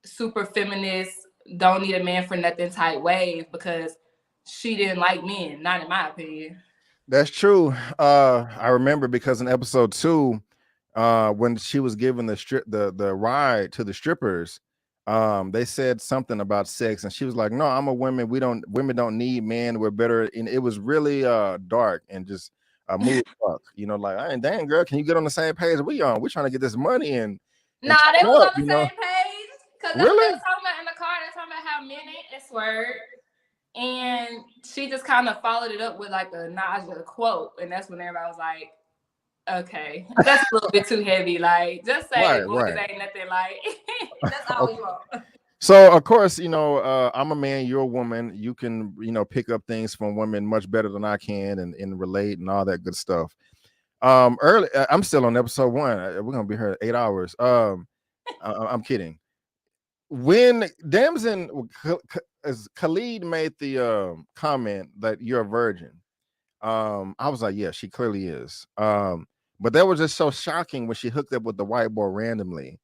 super feminist, don't need a man for nothing type wave, because she didn't like men, not in my opinion. That's true. I remember because in episode 2, when she was giving the ride to the strippers, they said something about sex, and she was like, no, I'm a woman. Women don't need men. We're better. And it was really dark and just a mood fuck, you know, like, hey, dang girl, can you get on the same page we on? We're trying to get this money and nah, they was on the same page. Because really? They were talking about in the car, they're talking about how men ain't S-word. And she just kind of followed it up with like a Naja quote, and that's when everybody was like, okay, that's a little bit too heavy. Like, just say boys ain't nothing. Like, that's all we want. So of course, you know, I'm a man, you're a woman. You can, you know, pick up things from women much better than I can, and relate and all that good stuff. Early, I'm still on episode 1. We're gonna be here 8 hours. I'm kidding. When Damson, as Khalid made the comment that you're a virgin, I was like, yeah, she clearly is. But that was just so shocking when she hooked up with the white boy randomly.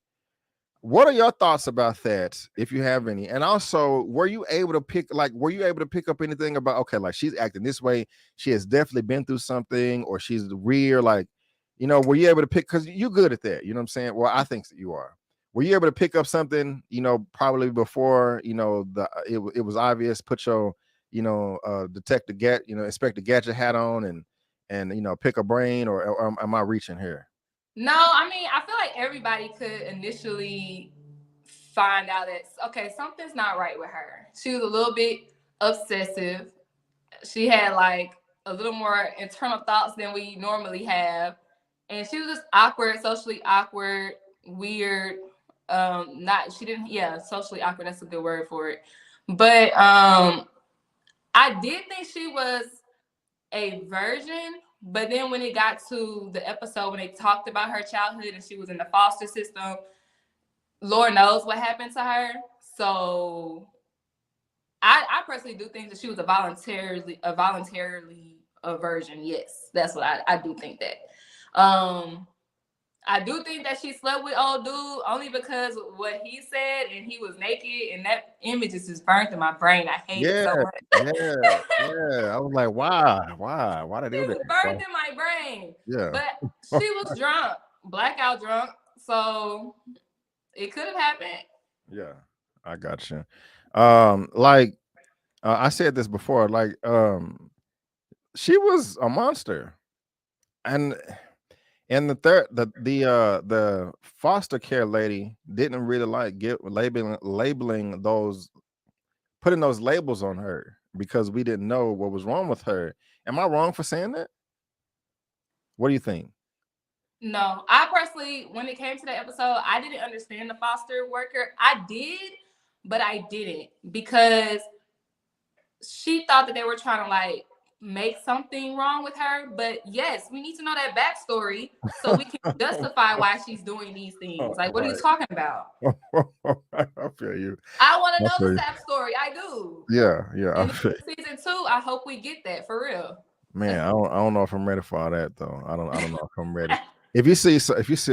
What are your thoughts about that, if you have any? And also, were you able to pick up anything about, okay, like she's acting this way, she has definitely been through something, or she's weird, like, you know, were you able to pick, because you're good at that, you know what I'm saying? Well, I think that you are. Were you able to pick up something, you know, probably before, you know, it was obvious, put your, you know, Inspector Gadget hat on and you know, pick a brain, or am I reaching here? No, I mean, I feel like everybody could initially find out that, okay, something's not right with her. She was a little bit obsessive. She had like a little more internal thoughts than we normally have. And she was just awkward, socially awkward, weird. Socially awkward, that's a good word for it. But I did think she was a virgin, but then when it got to the episode when they talked about her childhood and she was in the foster system, Lord knows what happened to her. So I personally do think that she was a voluntarily a virgin. Yes, that's what I do think that. I do think that she slept with old dude only because of what he said, and he was naked, and that image is just burnt in my brain. I hate it so much. Yeah. I was like, why did they do that? It was burnt in my brain. Yeah. But she was drunk, blackout drunk, so it could have happened. Yeah, I got you. I said this before, she was a monster, and the foster care lady didn't really like labeling those, putting those labels on her because we didn't know what was wrong with her. Am I wrong for saying that? What do you think? No, I personally, when it came to that episode, I didn't understand the foster worker. I did, but I didn't, because she thought that they were trying to like make something wrong with her. But yes, we need to know that backstory so we can justify why she's doing these things. Like, what are you talking about? I feel you. I want to know the sad story. I do. Yeah. And season 2, I hope we get that for real. Man, I don't know if I'm ready for all that though. I don't know if I'm ready. If you see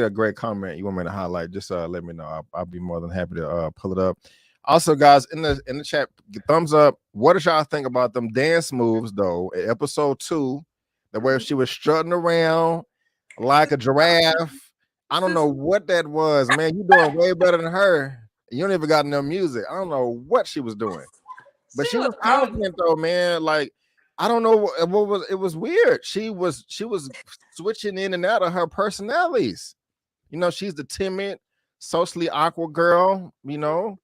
a great comment you want me to highlight, just let me know. I'll be more than happy to pull it up. Also, guys, in the chat, thumbs up. What did y'all think about them dance moves though? In episode 2, the way she was strutting around like a giraffe. I don't know what that was, man. You doing way better than her. You don't even got no music. I don't know what she was doing, but she was confident though, man. Like, I don't know what was. It was weird. She was switching in and out of her personalities. You know, she's the timid, socially awkward girl. You know,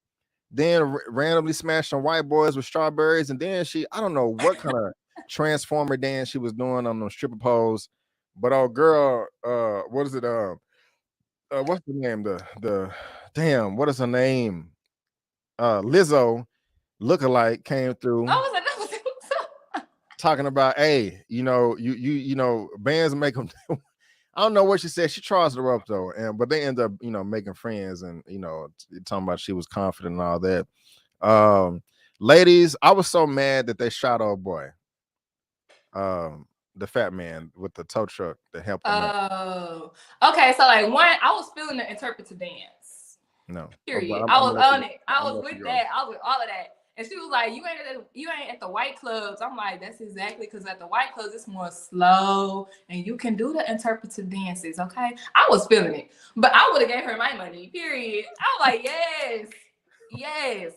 then randomly smashing white boys with strawberries, and then I don't know what kind of transformer dance she was doing on those stripper poles. But girl, what is it? What's the name? The damn, what is her name? Lizzo lookalike came through. Talking about, hey, you know, bands make them. I don't know what she said. She tries her up though, but they end up, making friends, and talking about she was confident and all that. Ladies, I was so mad that they shot old boy, the fat man with the tow truck that helped him out. Oh, okay. So like I was feeling the interpretive dance. No, period. I was on it. I was with that. I was with all of that. And she was like, you ain't at the white clubs. I'm like, that's exactly, because at the white clubs, it's more slow and you can do the interpretive dances, okay? I was feeling it. But I would have gave her my money, period. I was like, yes.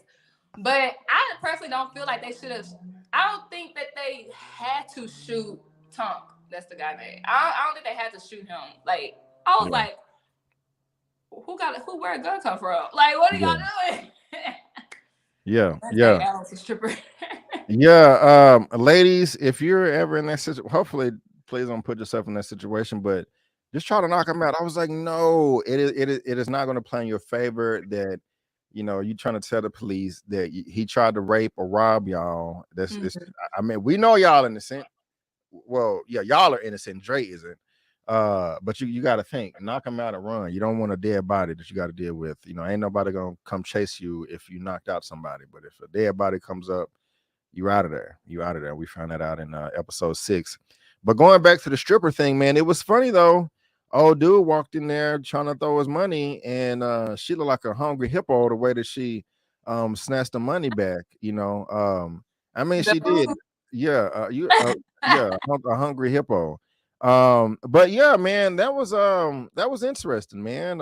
But I personally don't feel like they should have. I don't think that they had to shoot Tunk. That's the guy name. I don't think they had to shoot him. Like, I was like, where a gun come from? Like, what are y'all doing? Yeah. Ladies, if you're ever in that situation, hopefully, please don't put yourself in that situation, but just try to knock him out. I was like, no, it is not going to play in your favor that you trying to tell the police that he tried to rape or rob y'all. I mean, we know y'all innocent. Well, yeah, y'all are innocent. Dre isn't. But you got to think, knock him out and run. You don't want a dead body that you got to deal with. Ain't nobody gonna come chase you if you knocked out somebody. But if a dead body comes up, you're out of there. We found that out in episode 6. But going back to the stripper thing, man, it was funny though. Old dude walked in there trying to throw his money, and she looked like a hungry hippo the way that she snatched the money back. I mean, she did. Yeah, a hungry hippo. But yeah, man, that was interesting, man.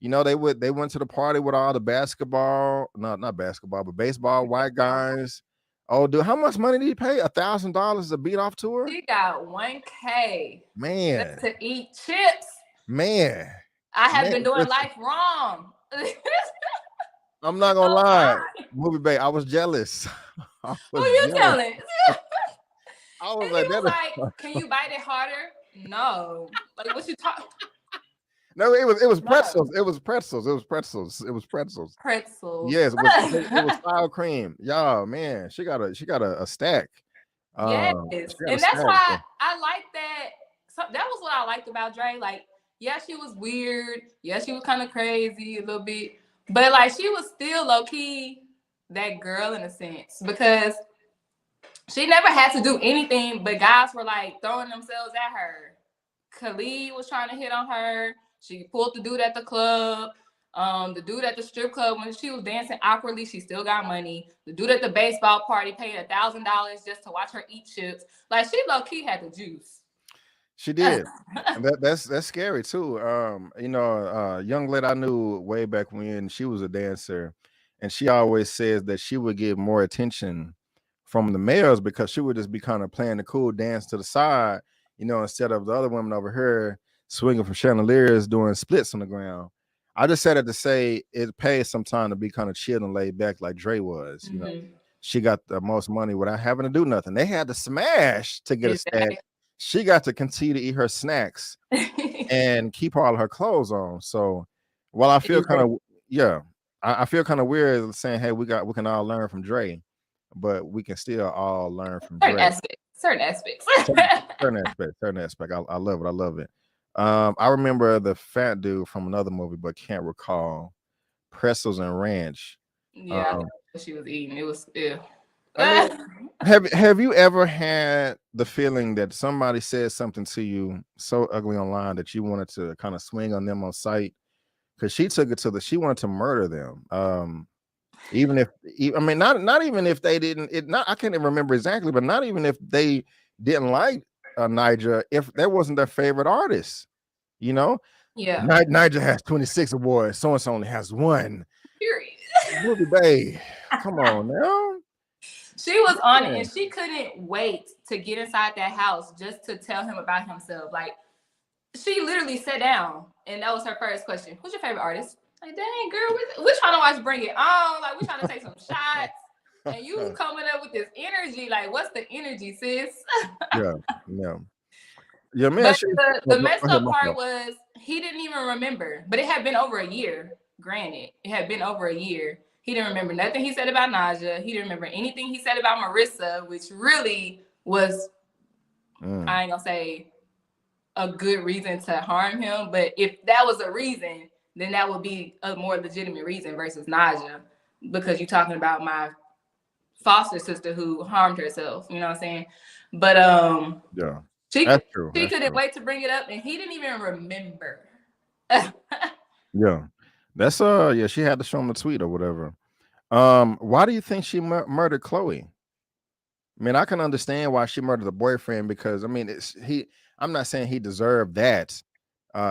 They went to the party with all the not basketball, but baseball white guys. Oh, dude, how much money did he pay? $1,000 to beat off to her? She got $1K. Man, to eat chips. Man, I have Man, been doing listen, life wrong. I'm not gonna So lie. fine. Movie babe, I was jealous. I Who was you jealous. telling? I was And he like, was that like, "Can you bite it harder?" No. Like, what you talking? no, it was No. pretzels. It was pretzels. It was pretzels. It was pretzels. Pretzels. Yes, it was sour cream. Y'all, man, she got a stack. Yes. She got a And that's stack. why So, I like that. So that was what I liked about Dre. Like, yeah, she was weird. Yeah, she was kind of crazy a little bit. But like she was still low-key that girl in a sense. Because she never had to do anything, but guys were like throwing themselves at her. Khalid was trying to hit on her. She pulled the dude at the club. The dude at the strip club, when she was dancing awkwardly, she still got money. The dude at the baseball party paid $1,000 just to watch her eat chips. Like she low key had the juice. she did. And that's scary too. You know, young lady I knew way back when, she was a dancer, and she always says that she would get more attention from the males because she would just be kind of playing the cool dance to the side, you know, instead of the other women over here swinging from chandeliers doing splits on the ground. I just said it to say it pays some time to be kind of chill and laid back like Dre was. You know, she got the most money without having to do nothing. They had to smash to get a stack. She got to continue to eat her snacks and keep all her clothes on. So while I feel kind of I feel kind of weird saying, hey, we can all learn from Dre, but we can still all learn from certain Dre. aspects. Certain aspects. Certain aspect. I love it. I love it. I remember the fat dude from another movie, but can't recall. Pretzels and ranch. Yeah, I know what she was eating. It was ew. I mean, have you ever had the feeling that somebody said something to you so ugly online that you wanted to kind of swing on them on sight? Because she took it to she wanted to murder them. Even if I mean not even if they didn't I can't even remember exactly, but not even if they didn't like Niger, if that wasn't their favorite artist, you know. Yeah. Niger has 26 awards, so and so only has one. Period. Movie babe, come on now. She was on it, and she couldn't wait to get inside that house just to tell him about himself. Like, she literally sat down, and that was her first question. Who's your favorite artist? Like, dang, girl, we're trying to watch Bring It On. Like, we're trying to take some shots, and you coming up with this energy. Like, what's the energy, sis? Yeah. Yeah, man. But the messed up part was he didn't even remember, but it had been over a year. Granted, it had been over a year. He didn't remember nothing he said about Naja. He didn't remember anything he said about Marissa, which really was, I ain't gonna say a good reason to harm him, but if that was a reason, then that would be a more legitimate reason versus Naja, because you're talking about my foster sister who harmed herself. You know what I'm saying? But yeah, that's true. She couldn't wait to bring it up, and he didn't even remember. Yeah, that's yeah. She had to show him the tweet or whatever. Why do you think she murdered Chloe? I mean, I can understand why she murdered the boyfriend because I mean, I'm not saying he deserved that.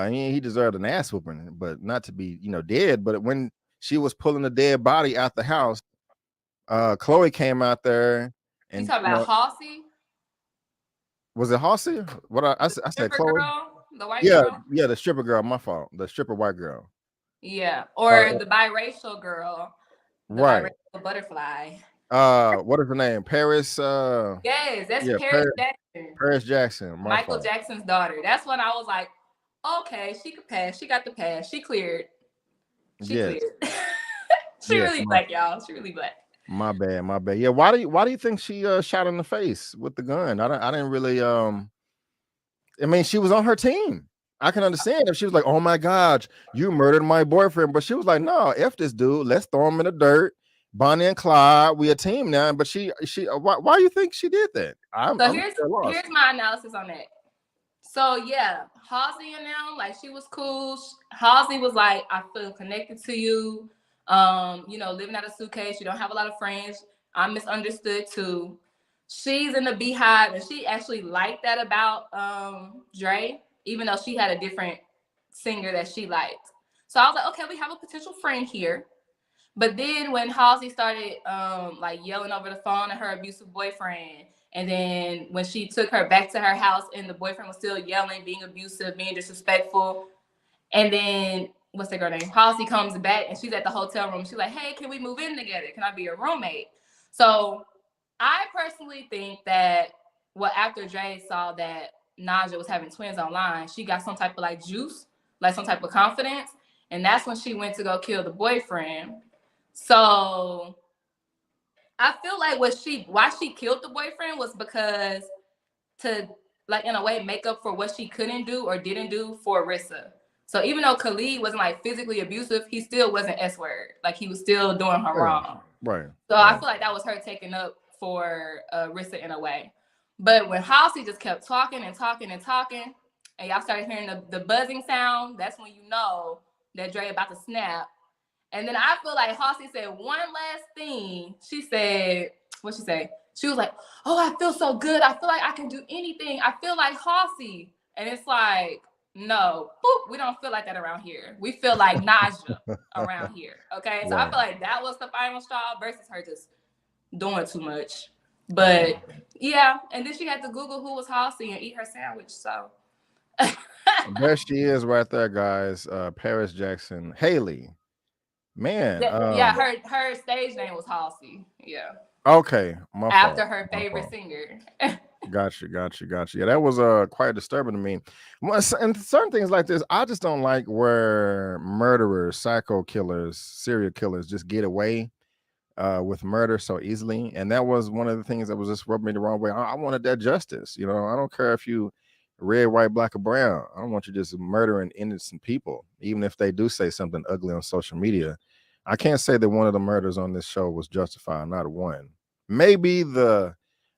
He deserved an ass whooping, but not to be, dead. But when she was pulling the dead body out the house, Chloe came out there and you talking about Halsey? Was it Halsey? What I said, Chloe. Girl, the white girl? Yeah, the stripper girl. My fault. The stripper white girl. Yeah, or the biracial girl, the biracial butterfly. What is her name? Paris. Yes, that's Paris Jackson. Paris Jackson. Michael Jackson's daughter. That's when I was like, okay, she could pass. She got the pass. She cleared. She cleared. She really black, y'all. She really black. My bad. Yeah, why do you think she shot in the face with the gun? I didn't really I mean, she was on her team. I can understand if she was like, oh my gosh, you murdered my boyfriend. But she was like, no, F this dude. Let's throw him in the dirt. Bonnie and Clyde, we a team now. But she why do you think she did that? Here's my analysis on that. So yeah, Halsey and them, like she was cool. Halsey was like, I feel connected to you. Living out of suitcase, you don't have a lot of friends. I'm misunderstood too. She's in the Beehive, and she actually liked that about Dre, even though she had a different singer that she liked. So I was like, okay, we have a potential friend here. But then when Halsey started yelling over the phone at her abusive boyfriend, and then when she took her back to her house and the boyfriend was still yelling, being abusive, being disrespectful, And then what's the girl name? Halsey comes back and she's at the hotel room. She's like, hey, can we move in together? Can I be your roommate? So I personally think that after Dre saw that Naja was having twins online, she got some type of like juice, like some type of confidence. And that's when she went to go kill the boyfriend. So I feel like why she killed the boyfriend was because to, like, in a way, make up for what she couldn't do or didn't do for Marissa. So even though Khalid wasn't like physically abusive, he still wasn't S-word. Like, he was still doing her wrong. Right. So I feel like that was her taking up for Marissa in a way. But when Halsey just kept talking and talking and talking, and y'all started hearing the buzzing sound, that's when you know that Dre about to snap. And then I feel like Halsey said one last thing. She said, what'd she say? She was like, oh, I feel so good. I feel like I can do anything. I feel like Halsey. And it's like, no, boop, we don't feel like that around here. We feel like Naja around here. Okay. So I feel like that was the final straw versus her just doing too much. But yeah. And then she had to Google who was Halsey and eat her sandwich. So there she is right there, guys. Paris Jackson. Haley. Man. Yeah, her stage name was Halsey. Yeah. Okay. After her favorite singer. Got you. Yeah, that was quite disturbing to me. And certain things like this, I just don't like where murderers, psycho killers, serial killers just get away with murder so easily. And that was one of the things that was just rubbing me the wrong way. I wanted that justice. You know, I don't care if you red, white, black, or brown. I don't want you just murdering innocent people, even if they do say something ugly on social media. I can't say that one of the murders on this show was justified, not one. Maybe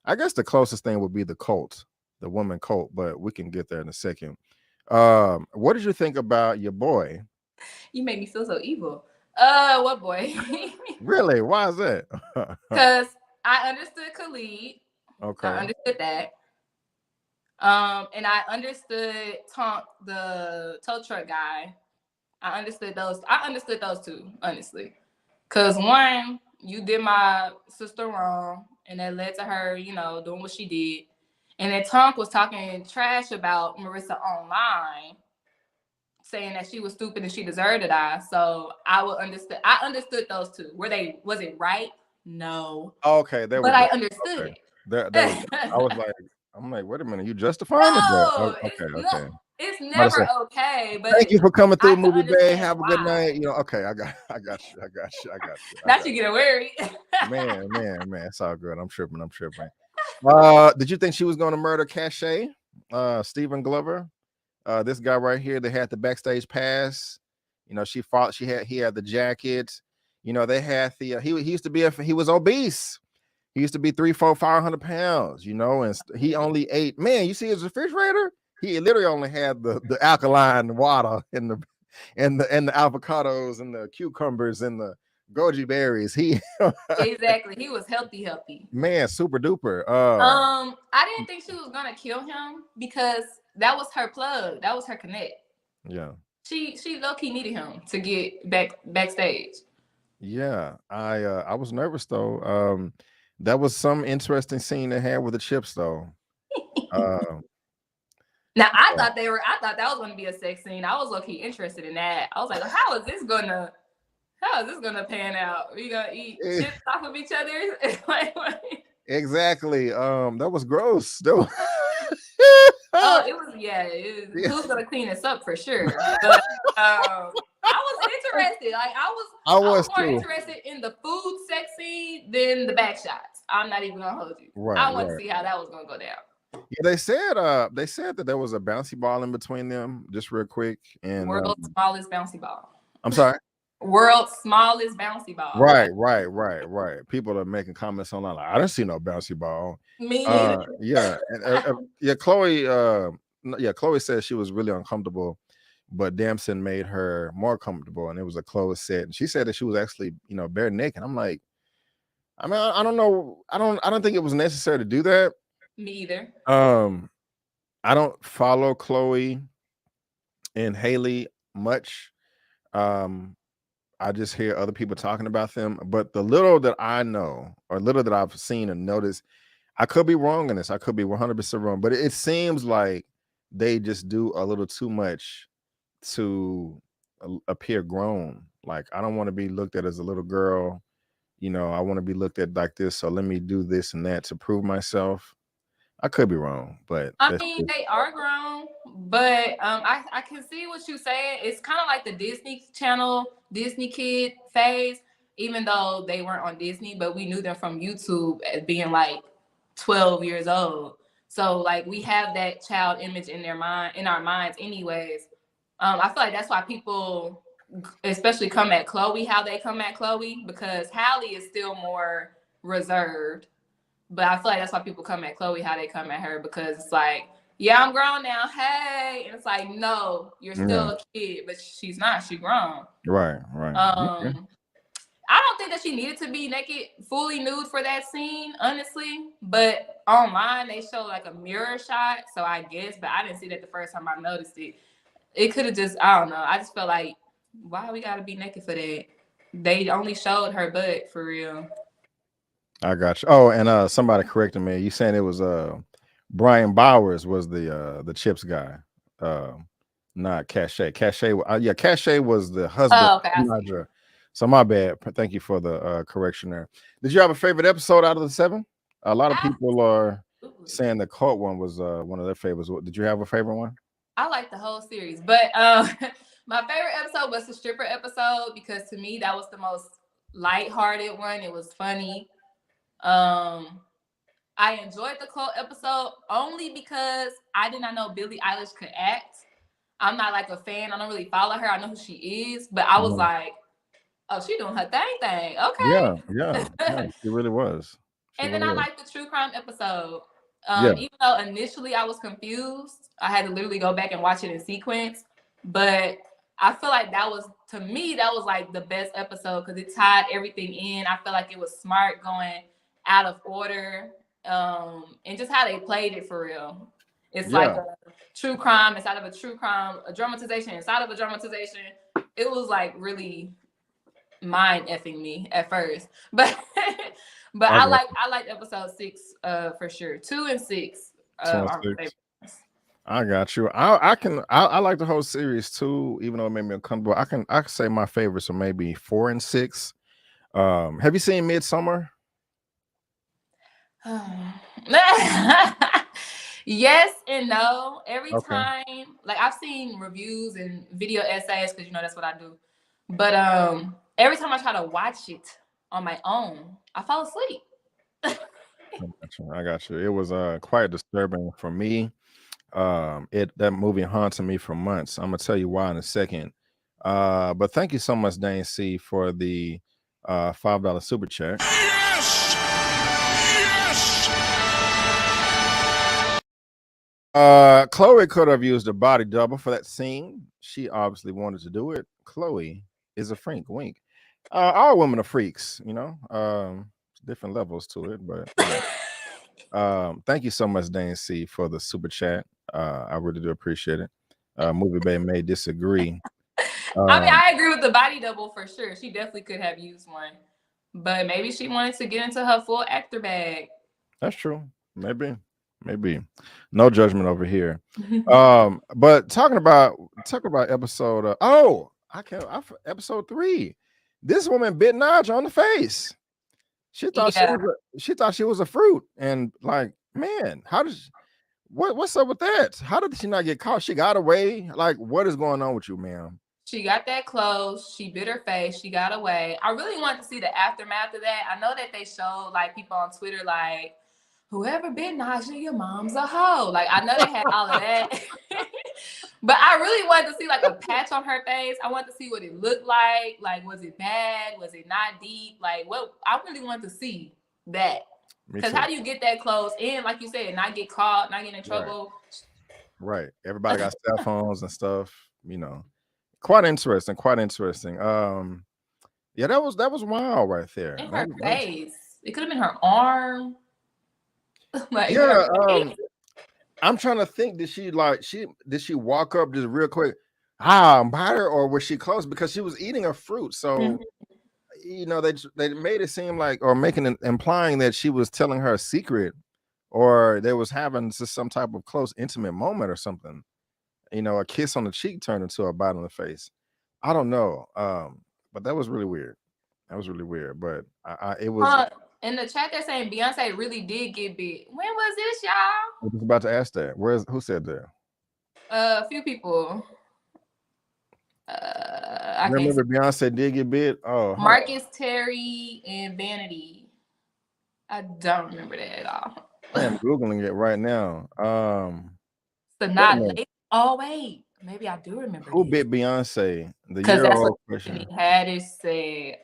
I guess the closest thing would be the cult, the woman cult, but we can get there in a second. What did you think about your boy? You made me feel so evil. What boy? Really? Why is that? Because I understood Khalid. Okay. I understood that. And I understood Tonk, the tow truck guy. I understood those two, honestly. Because one, you did my sister wrong, and that led to her, you know, doing what she did. And then Tonk was talking trash about Marissa online, saying that she was stupid and she deserved to die. So I understood those two. Was it right? No. Okay, but I understood it. I'm like, wait a minute, you justifying it? No, okay. It's never okay. But thank you for coming through, Movie Bay. Have a good night. You know, okay, I got you. Not you get worried. man, it's all good. I'm tripping. Did you think she was going to murder Cache? Stephen Glover? This guy right here that had the backstage pass. You know, he had the jacket. You know, they had the he used to be he was obese. He used to be 300, 400, 500 pounds, you know, and he only ate, man, you see his refrigerator? He literally only had the alkaline water and the avocados and the cucumbers and the goji berries. Exactly. He was healthy. Man, super duper. I didn't think she was gonna kill him because that was her plug. That was her connect. Yeah. She low-key needed him to get backstage. Yeah. I was nervous though. That was some interesting scene they had with the chips though. Now I thought that was going to be a sex scene. I was low-key interested in that. I was like, how is this gonna pan out? We gonna eat chips off of each other? Exactly. That was gross. It was. Who's gonna clean this up for sure? But I was interested. Like I was more interested in the food sex scene than the back shots. I'm not even gonna hold you. Right, I want to see how that was gonna go down. Yeah, they said that there was a bouncy ball in between them, just real quick. And world's smallest bouncy ball. I'm sorry. World's smallest bouncy ball. Right. People are making comments online like, I didn't see no bouncy ball. Me neither. Chloe said she was really uncomfortable, but Damson made her more comfortable, and it was a closed set. And she said that she was actually, you know, bare naked. I'm like, I mean, I don't know. I don't think it was necessary to do that. Me either. I don't follow Chloe and Haley much. I just hear other people talking about them, but the little that I know or little that I've seen and noticed, I could be wrong in this. I could be 100% wrong, but it seems like they just do a little too much to appear grown. Like, I don't want to be looked at as a little girl. I want to be looked at like this. So let me do this and that to prove myself. I could be wrong, but I mean, they are grown, but I can see what you're saying. It's kind of like the Disney Channel, Disney Kid phase, even though they weren't on Disney, but we knew them from YouTube as being like 12 years old. So like we have that child image in our minds anyways. I feel like that's why people especially come at Chloe how they come at Chloe, because Halle is still more reserved. But I feel like that's why people come at Chloe how they come at her, because it's like, yeah, I'm grown now. Hey. And it's like, no, you're still a kid, but she's not. She's grown. Right. Okay. I don't think that she needed to be naked, fully nude for that scene, honestly. But online, they show like a mirror shot. So I guess, but I didn't see that the first time I noticed it. It could have just, I don't know. I just felt like, why we got to be naked for that? They only showed her butt for real. I got you. Oh, and somebody corrected me. You saying it was Brian Bowers was the Chips guy, not Cachet. Cachet was the husband. Oh, okay. So my bad. Thank you for the correction there. Did you have a favorite episode out of the 7? A lot of people are saying the cult one was one of their favorites. Did you have a favorite one? I like the whole series, but my favorite episode was the stripper episode, because to me that was the most lighthearted one. It was funny. I enjoyed the cult episode only because I did not know Billie Eilish could act. I'm not like a fan. I don't really follow her. I know who she is, but I was like, oh, she doing her thing. Okay. Yeah, she really was. And then I liked the true crime episode. Even though initially I was confused, I had to literally go back and watch it in sequence. But I feel like that was, to me, that was like the best episode because it tied everything in. I feel like it was smart going out of order, and just how they played it for real. It's like a true crime inside of a true crime, a dramatization inside of a dramatization. It was like really mind effing me at first, but I like episode 6 for sure. 2 and 6 are my favorites. I got you. I like the whole series too, even though it made me uncomfortable. I can say my favorites are maybe 4 and 6. Have you seen Midsommar? Yes and no. Every time, like I've seen reviews and video essays because that's what I do. But every time I try to watch it on my own, I fall asleep. I got you. It was quite disturbing for me. That movie haunted me for months. I'm gonna tell you why in a second. But thank you so much, Dane C, for the $5 super chat. Chloe could have used a body double for that scene. She obviously wanted to do it. Chloe is a freak. Wink. All women are freaks, different levels to it, but thank you so much, Dane C, for the super chat. I really do appreciate it. Movie Bay may disagree. I mean, I agree with the body double for sure. She definitely could have used one, but maybe she wanted to get into her full actor bag. That's true. Maybe. No judgment over here. But talking about episode episode 3. This woman bit Naj on the face. She thought she was a fruit, and like, man, what's up with that? How did she not get caught? She got away. Like, what is going on with you, ma'am? She got that close. She bit her face. She got away. I really want to see the aftermath of that. I know that they showed like people on Twitter like, whoever bit Naja, your mom's a hoe. Like, I know they had all of that. But I really wanted to see like a patch on her face. I wanted to see what it looked like. Like, was it bad? Was it not deep? Like, what? I really wanted to see that. Because how do you get that close and, like you said, not get caught, not get in trouble? Right. Everybody got cell phones and stuff, Quite interesting. Yeah, that was wild right there. In her face. It could have been her arm. Like, I'm trying to think. Did she walk up just real quick? I'm by her, or was she close because she was eating a fruit? So they made it seem like, or implying that she was telling her a secret, or they was having some type of close intimate moment or something. a kiss on the cheek turned into a bite on the face. I don't know. But that was really weird. That was really weird. But it was. In the chat, they're saying Beyonce really did get big. When was this, y'all? I was about to ask that. Who said that? A few people. I remember Beyonce did get big. Oh, Marcus, Terry, and Vanity. I don't remember that at all. I am Googling it right now. So not late. Oh wait, maybe I do remember. Who bit Beyonce? Because that's what Tiffany Haddish said.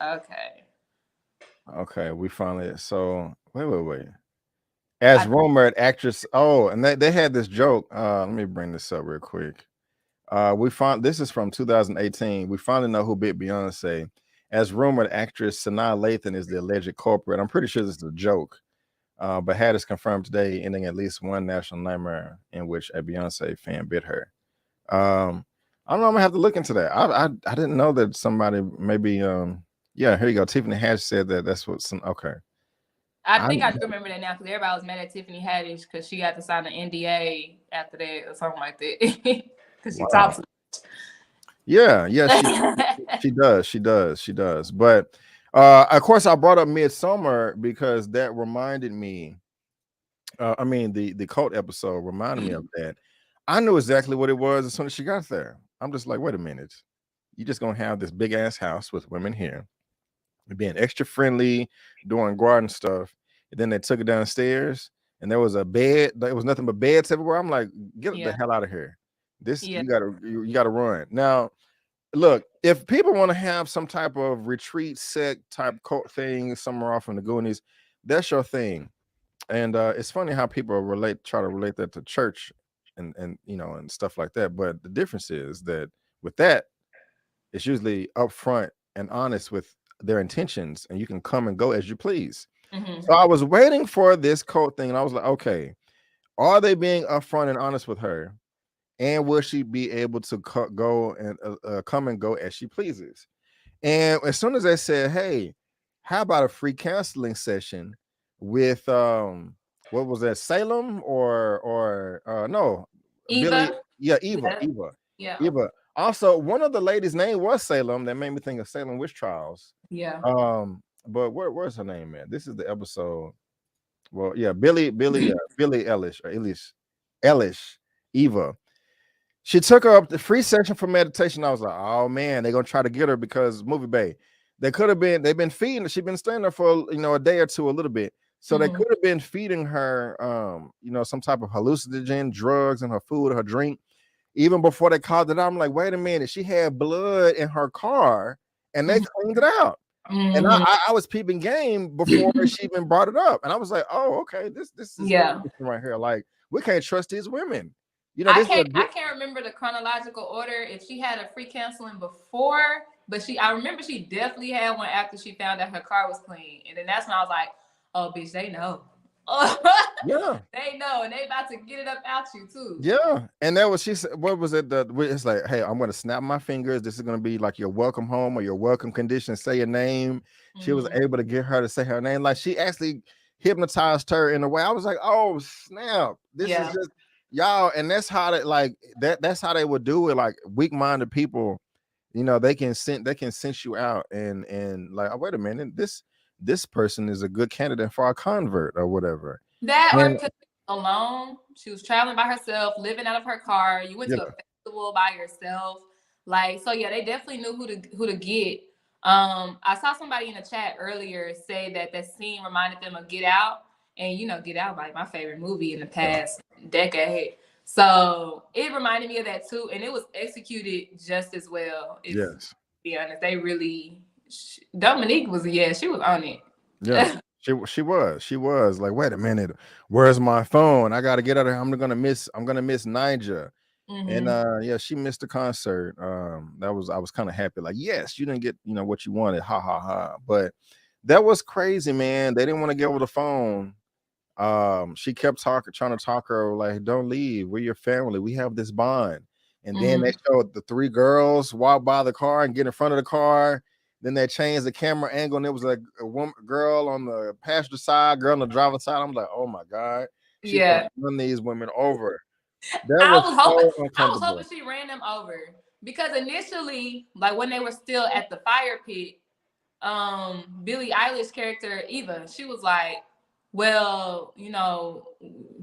Okay, we finally. So wait. As rumored, actress. Oh, and they had this joke. Let me bring this up real quick. We found this is from 2018. We finally know who bit Beyonce. As rumored, actress Sanaa Lathan is the alleged culprit. I'm pretty sure this is a joke, but Haddish confirmed today, ending at least one national nightmare in which a Beyonce fan bit her. I don't know. I'm gonna have to look into that. I didn't know that somebody maybe. Yeah, here you go. Tiffany Haddish said that. That's what some. Okay. I think I do remember that now because everybody was mad at Tiffany Haddish because she got to sign an NDA after that or something like that because she talks. Yeah, she does. But of course, I brought up Midsommar because that reminded me. I mean, the cult episode reminded me of that. I knew exactly what it was as soon as she got there. I'm just like, wait a minute, you just gonna have this big ass house with women here, being extra friendly, doing garden stuff. And then they took it downstairs, and there was a bed. There was nothing but beds everywhere. I'm like, get the hell out of here. You gotta run. Now, look, if people want to have some type of retreat sect type cult thing somewhere off in the Goonies, that's your thing. And it's funny how people try to relate that to church and and stuff like that. But the difference is that with that, it's usually upfront and honest with their intentions, and you can come and go as you please. So I was waiting for this cult thing, and I was like, okay, are they being upfront and honest with her, and will she be able to go and come and go as she pleases? And as soon as they said, hey, how about a free counseling session with what was that, Salem or no, Eva? Eva. Also, one of the ladies' name was Salem. That made me think of Salem witch trials. Yeah. But where's her name, man? This is the episode. Well, yeah, Billy Ellish or Ellish, Eva. She took her up the free session for meditation. I was like, oh man, they're gonna try to get her because movie bay. They've been feeding her. She's been staying there for a day or two, a little bit. So they could have been feeding her some type of hallucinogen, drugs in her food or her drink. Even before they called it out, I'm like, wait a minute, she had blood in her car and they cleaned it out. And I was peeping game before she even brought it up. And I was like, oh, okay, this is right here. Like, we can't trust these women. I can't remember the chronological order if she had a free counseling before, but I remember she definitely had one after she found out her car was clean. And then that's when I was like, oh, bitch, they know. Yeah, they know, and they about to get it up out you too. Yeah, and that was she said. What was it? It's like, hey, I'm gonna snap my fingers. This is gonna be like your welcome home or your welcome condition. Say your name. She was able to get her to say her name. Like she actually hypnotized her in a way. I was like, oh snap! This is just y'all, and that's how that's how they would do it. Like weak-minded people, they can sense you out and like, oh, wait a minute, this person is a good candidate for a convert or whatever. Or alone, she was traveling by herself, living out of her car. You went to a festival by yourself, like, so yeah, they definitely knew who to get. I saw somebody in the chat earlier say that scene reminded them of Get Out, and Get Out, like my favorite movie in the past decade. So it reminded me of that too, and it was executed just as well. To be honest, they really. Dominique was she was on it. Yeah, she was like, wait a minute, where's my phone? I gotta get out of here. I'm gonna miss Niger. And she missed the concert. I was kind of happy, like, yes, you didn't get what you wanted, ha ha ha. But that was crazy, man. They didn't want to get over the phone. She kept trying to talk her, like, don't leave, we're your family, we have this bond. And then they showed the three girls walk by the car and get in front of the car. Then they changed the camera angle, and it was like a girl on the passenger side, girl on the driver's side. I'm like, oh my God. She run these women over. That I was was so hoping uncomfortable. she ran them over because initially, like when they were still at the fire pit, Billie Eilish character Eva, she was like, well, you know,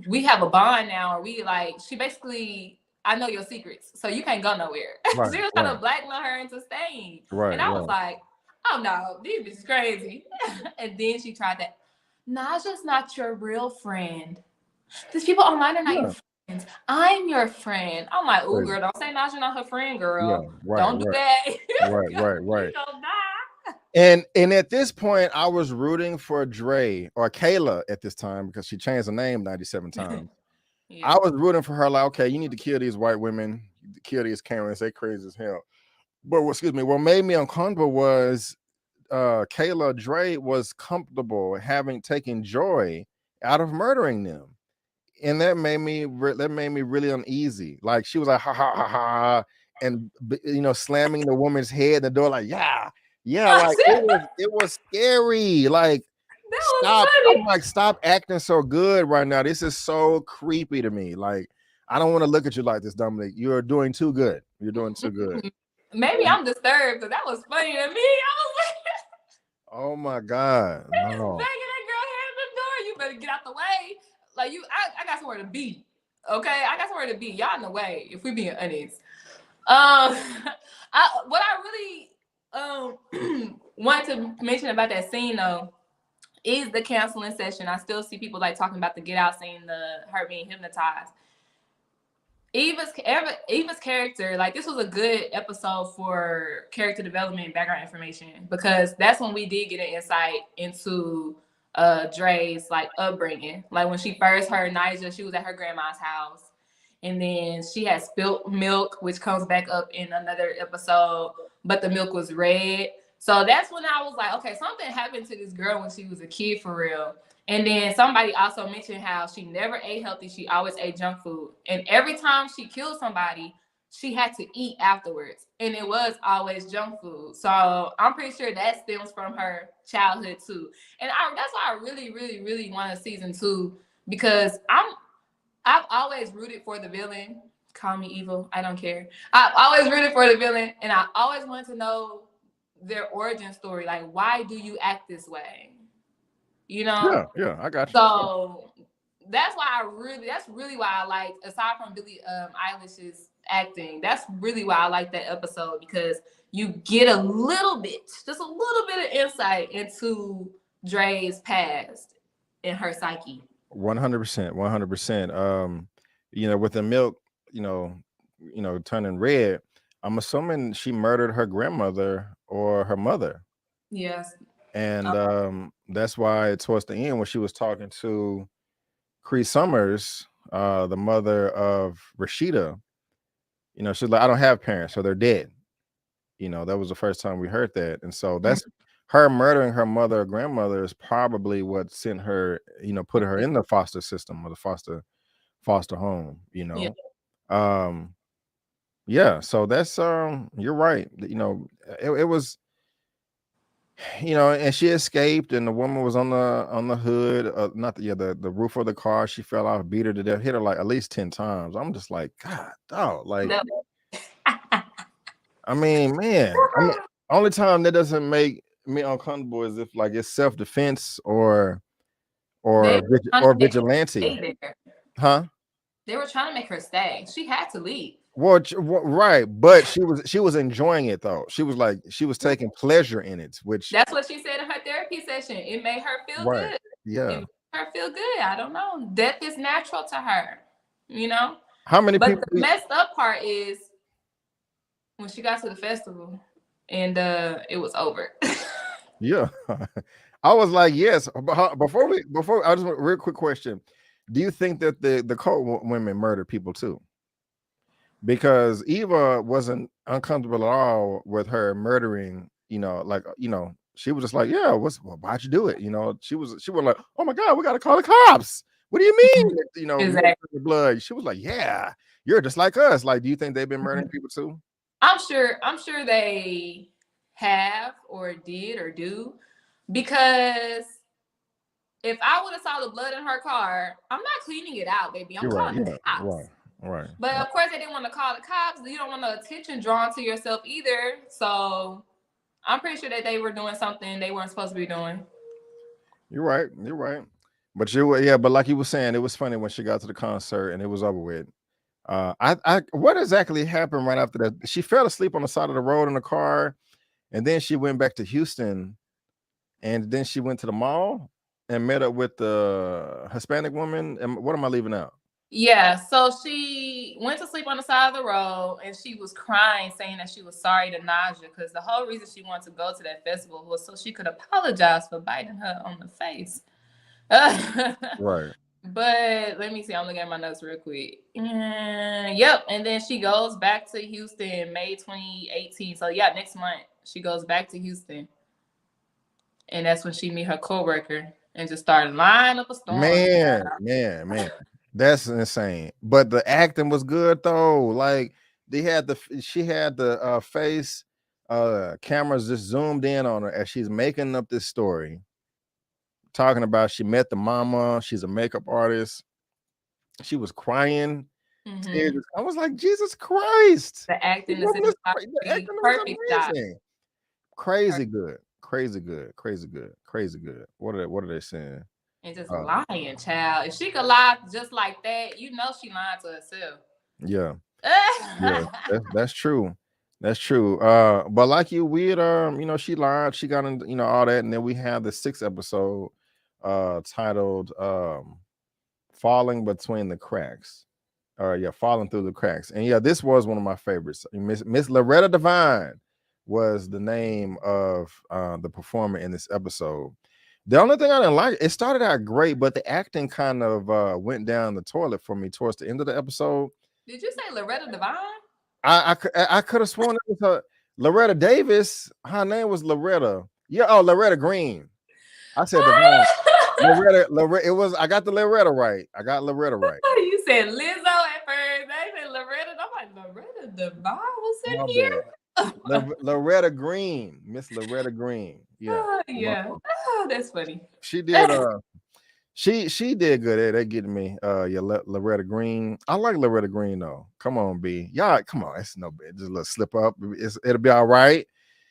we have a bond now, or we like, she basically, I know your secrets, so you can't go nowhere. Right, She was trying right, to blackmail her into staying. right, And I was right. like, oh no, this bitch is crazy. And then she tried that. Naja's not your real friend. These people online are not your Yeah, friends. I'm your friend. I'm like, oh crazy. girl, don't say Naja not her friend, Yeah, girl. right, Don't do right, that. right, You right, right. gonna die. And at this point, I was rooting for Dre or Kayla at this time because she changed her name 97 times. Yeah. I was rooting for her, like, okay, you need to kill these white women, kill these Karens, they crazy as hell. But excuse me, what made me uncomfortable was Kayla Dre was comfortable having taken joy out of murdering them. And that made me really uneasy. Like she was like ha ha ha ha, and you know, slamming the woman's head in the door, like yeah, yeah, like it was scary. Like That was stop. funny. I'm like, stop acting so good right now. This is so creepy to me. Like, I don't want to look at you like this, Dominique. You're doing too good. You're doing too good. Maybe I'm disturbed because that was funny to me. I was like, Oh my God. banging No. that girl head in the door. You better get out the way. Like I got somewhere to be. Okay, I got somewhere to be. Y'all in the way. If we being honest. What I really wanted to mention about that scene though is the counseling session. I still see people like talking about the Get Out scene, her being hypnotized. Eva's character, like this was a good episode for character development and background information because that's when we did get an insight into Dre's like upbringing. Like when she first heard Nija, she was at her grandma's house, and then she had spilt milk, which comes back up in another episode, but the milk was red. So that's when I was like, okay, something happened to this girl when she was a kid for real. And then somebody also mentioned how she never ate healthy. She always ate junk food. And every time she killed somebody, she had to eat afterwards. And it was always junk food. So I'm pretty sure that stems from her childhood too. And that's why I really, really, really wanted season 2 because I've always rooted for the villain. Call me evil. I don't care. I've always rooted for the villain. And I always wanted to know their origin story. Like, why do you act this way? You know? Yeah, I got you. So that's really why I like, aside from Billie Eilish's acting, that's really why I like that episode because you get just a little bit of insight into Dre's past and her psyche. 100%. You know, with the milk, you know, turning red, I'm assuming she murdered her grandmother or her mother. Yes. And that's why towards the end when she was talking to Cree Summers, the mother of Rashida, you know, she's like, I don't have parents, so they're dead. You know, that was the first time we heard that. And so that's her murdering her mother or grandmother is probably what sent her, you know, put her in the foster system or the foster home, you know. Yeah, so that's you're right. You know, it was, you know, and she escaped, and the woman was on the hood, not the roof of the car. She fell off, beat her to death, hit her like at least 10 times. I'm just like, God, dog, like, I mean, man, only time that doesn't make me uncomfortable is if like it's self-defense or vigilante, huh? They were trying to make her stay. She had to leave. Well, right, but she was enjoying it though. She was taking pleasure in it, which that's what she said in her therapy session. It made her feel good. Yeah, it made her feel good. I don't know. Death is natural to her, you know. How many people? But the messed up part is when she got to the festival and it was over. Yeah, I was like, yes. Before I just real quick question: do you think that the cult women murdered people too? Because Eva wasn't uncomfortable at all with her murdering, you know, like, you know, she was just like, yeah, why'd you do it? You know, she was like, oh my God, we got to call the cops. What do you mean? You know, exactly. Blood. She was like, yeah, you're just like us. Like, do you think they've been murdering people too? I'm sure they have or did or do, because if I would have saw the blood in her car, I'm not cleaning it out, baby. I'm calling the cops. Right. But of course, they didn't want to call the cops. You don't want no attention drawn to yourself either. So I'm pretty sure that they were doing something they weren't supposed to be doing. You're right. You're right. But but like you were saying, it was funny when she got to the concert and it was over with. What exactly happened right after that? She fell asleep on the side of the road in the car, and then she went back to Houston, and then she went to the mall and met up with the Hispanic woman. And what am I leaving out? Yeah, so she went to sleep on the side of the road and she was crying, saying that she was sorry to Naja because the whole reason she wanted to go to that festival was so she could apologize for biting her on the face. Right. But let me see. I'm looking at my notes real quick. Yep. And then she goes back to Houston in May 2018. So yeah, next month she goes back to Houston. And that's when she meet her coworker and just started lining up a storm. Man. That's insane. But the acting was good though. Like she had the face cameras just zoomed in on her as she's making up this story. Talking about she met the mama, she's a makeup artist. She was crying. Mm-hmm. I was like, Jesus Christ. The acting is perfect job. Crazy good. What are they saying? And just lying, child. If she could lie just like that, you know she lied to herself. Yeah. That's true. That's true. But like we had she lied, she got into all that, and then we had the 6th episode titled Falling Between the Cracks. Falling Through the Cracks. And this was one of my favorites. Miss Loretta Devine was the name of the performer in this episode. The only thing I didn't like, it started out great, but the acting kind of went down the toilet for me towards the end of the episode. Did you say Loretta Devine? I could have sworn it was her. Loretta Davis. Her name was Loretta. Yeah. Oh, Loretta Green. I said Devine. Loretta. It was. I got the Loretta right. You said Lizzo at first. I said Loretta. I'm like Loretta Devine was in here. Loretta Green, Miss Loretta Green. Yeah. Oh, that's funny. She did. She did good. They getting me. Loretta Green. I like Loretta Green though. Come on, B. Y'all, come on. It's no bad. Just a little slip up. It'll be all right.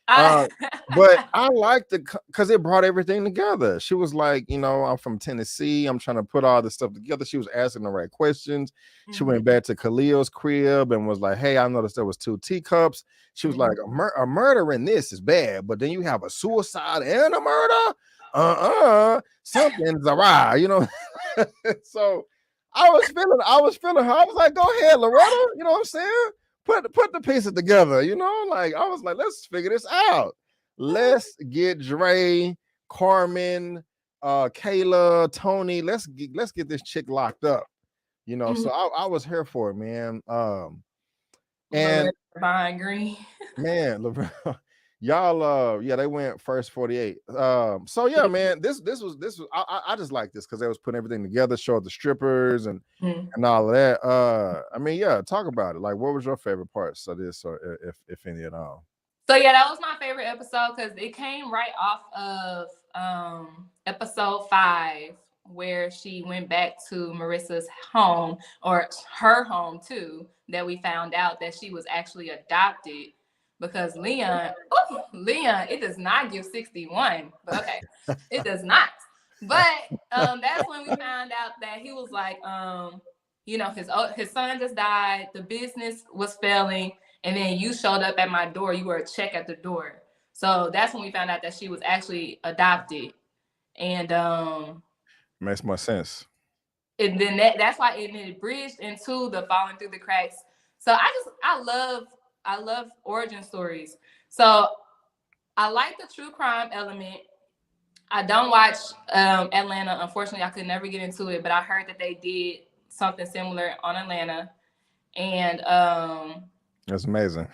But I liked it because it brought everything together. She was like, I'm from Tennessee. I'm trying to put all this stuff together. She was asking the right questions. Mm-hmm. She went back to Khalil's crib and was like, hey, I noticed there was 2 teacups. She was like, a murder in this is bad, but then you have a suicide and a murder. Something's awry, So I was feeling her. I was like, go ahead, Loretta. You know what I'm saying? Put the pieces together, like I was like, let's figure this out. Let's get Dre, Carmen, Kayla, Tony. Let's get this chick locked up, So I was here for it, man. And Fine Green, man, y'all, they went first 48. So yeah, man, this was I just like this because they was putting everything together, showed the strippers and all of that. Talk about it. Like, what was your favorite parts of this, or if any at all? So yeah, that was my favorite episode because it came right off of episode 5, where she went back to Marissa's home, or her home too, that we found out that she was actually adopted. Because Leon, it does not give 61, but okay, it does not. But that's when we found out that he was like, his son just died, the business was failing, and then you showed up at my door. You were a check at the door. So that's when we found out that she was actually adopted, and makes more sense. And then that's why it bridged into the Falling Through the Cracks. So I love origin stories. So I like the true crime element. I don't watch Atlanta. Unfortunately, I could never get into it, but I heard that they did something similar on Atlanta. And that's amazing.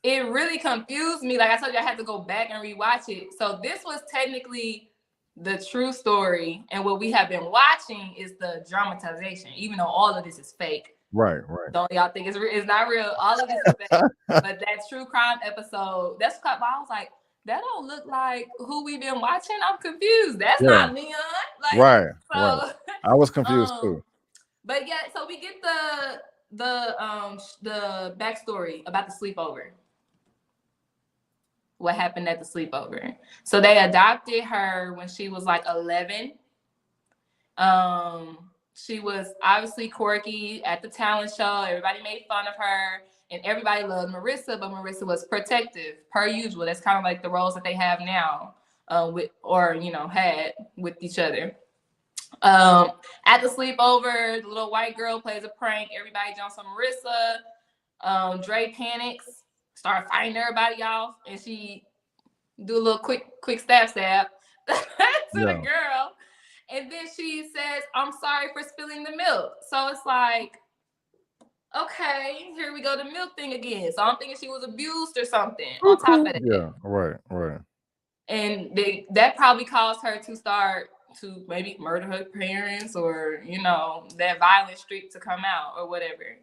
It really confused me. Like I told you, I had to go back and rewatch it. So this was technically the true story. And what we have been watching is the dramatization, even though all of this is fake. Right. Don't y'all think it's not real? All of this is fake. But that true crime episode, that's why I was like, that don't look like who we've been watching. I'm confused. That's not Leon. Like, right. I was confused too. But yeah, so we get the backstory about the sleepover. What happened at the sleepover? So they adopted her when she was like 11. She was obviously quirky at the talent show. Everybody made fun of her, and everybody loved Marissa, but Marissa was protective, per usual. That's kind of like the roles that they have now, had with each other. At the sleepover, the little white girl plays a prank. Everybody jumps on Marissa. Dre panics, start fighting everybody off, and she do a little quick stab to the girl. And then she says, "I'm sorry for spilling the milk." So it's like, okay, here we go, the milk thing again. So I'm thinking she was abused or something on top of that. Yeah, right. And that probably caused her to start to maybe murder her parents, or that violent streak to come out or whatever.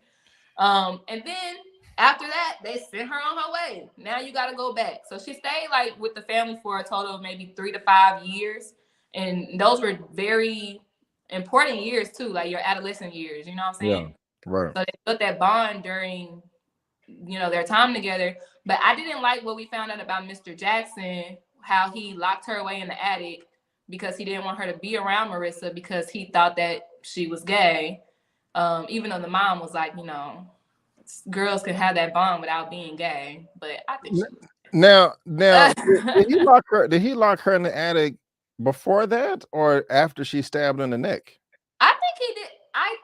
And then after that, they sent her on her way. Now you got to go back. So she stayed like with the family for a total of maybe 3 to 5 years. And those were very important years too, like your adolescent years, you know what I'm saying? Yeah, right. So they built that bond during, their time together. But I didn't like what we found out about Mr. Jackson, how he locked her away in the attic because he didn't want her to be around Marissa because he thought that she was gay. Even though the mom was like, girls can have that bond without being gay. But I think she was. Now, did he lock her in the attic before that or after she stabbed her in the neck? I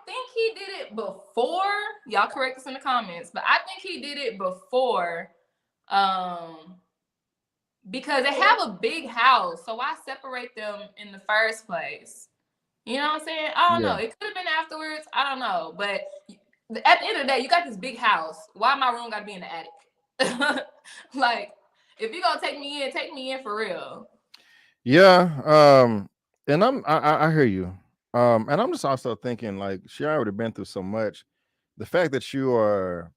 think he did it before. Y'all correct us in the comments, but I think he did it before. Because they have a big house, so why separate them in the first place? You know what I'm saying? I don't know. It could have been afterwards. I don't know. But at the end of the day, you got this big house. Why my room got to be in the attic? Like, if you're gonna take me in for real. Yeah. And I hear you. And I'm just also thinking, like, she already been through so much. The fact that you are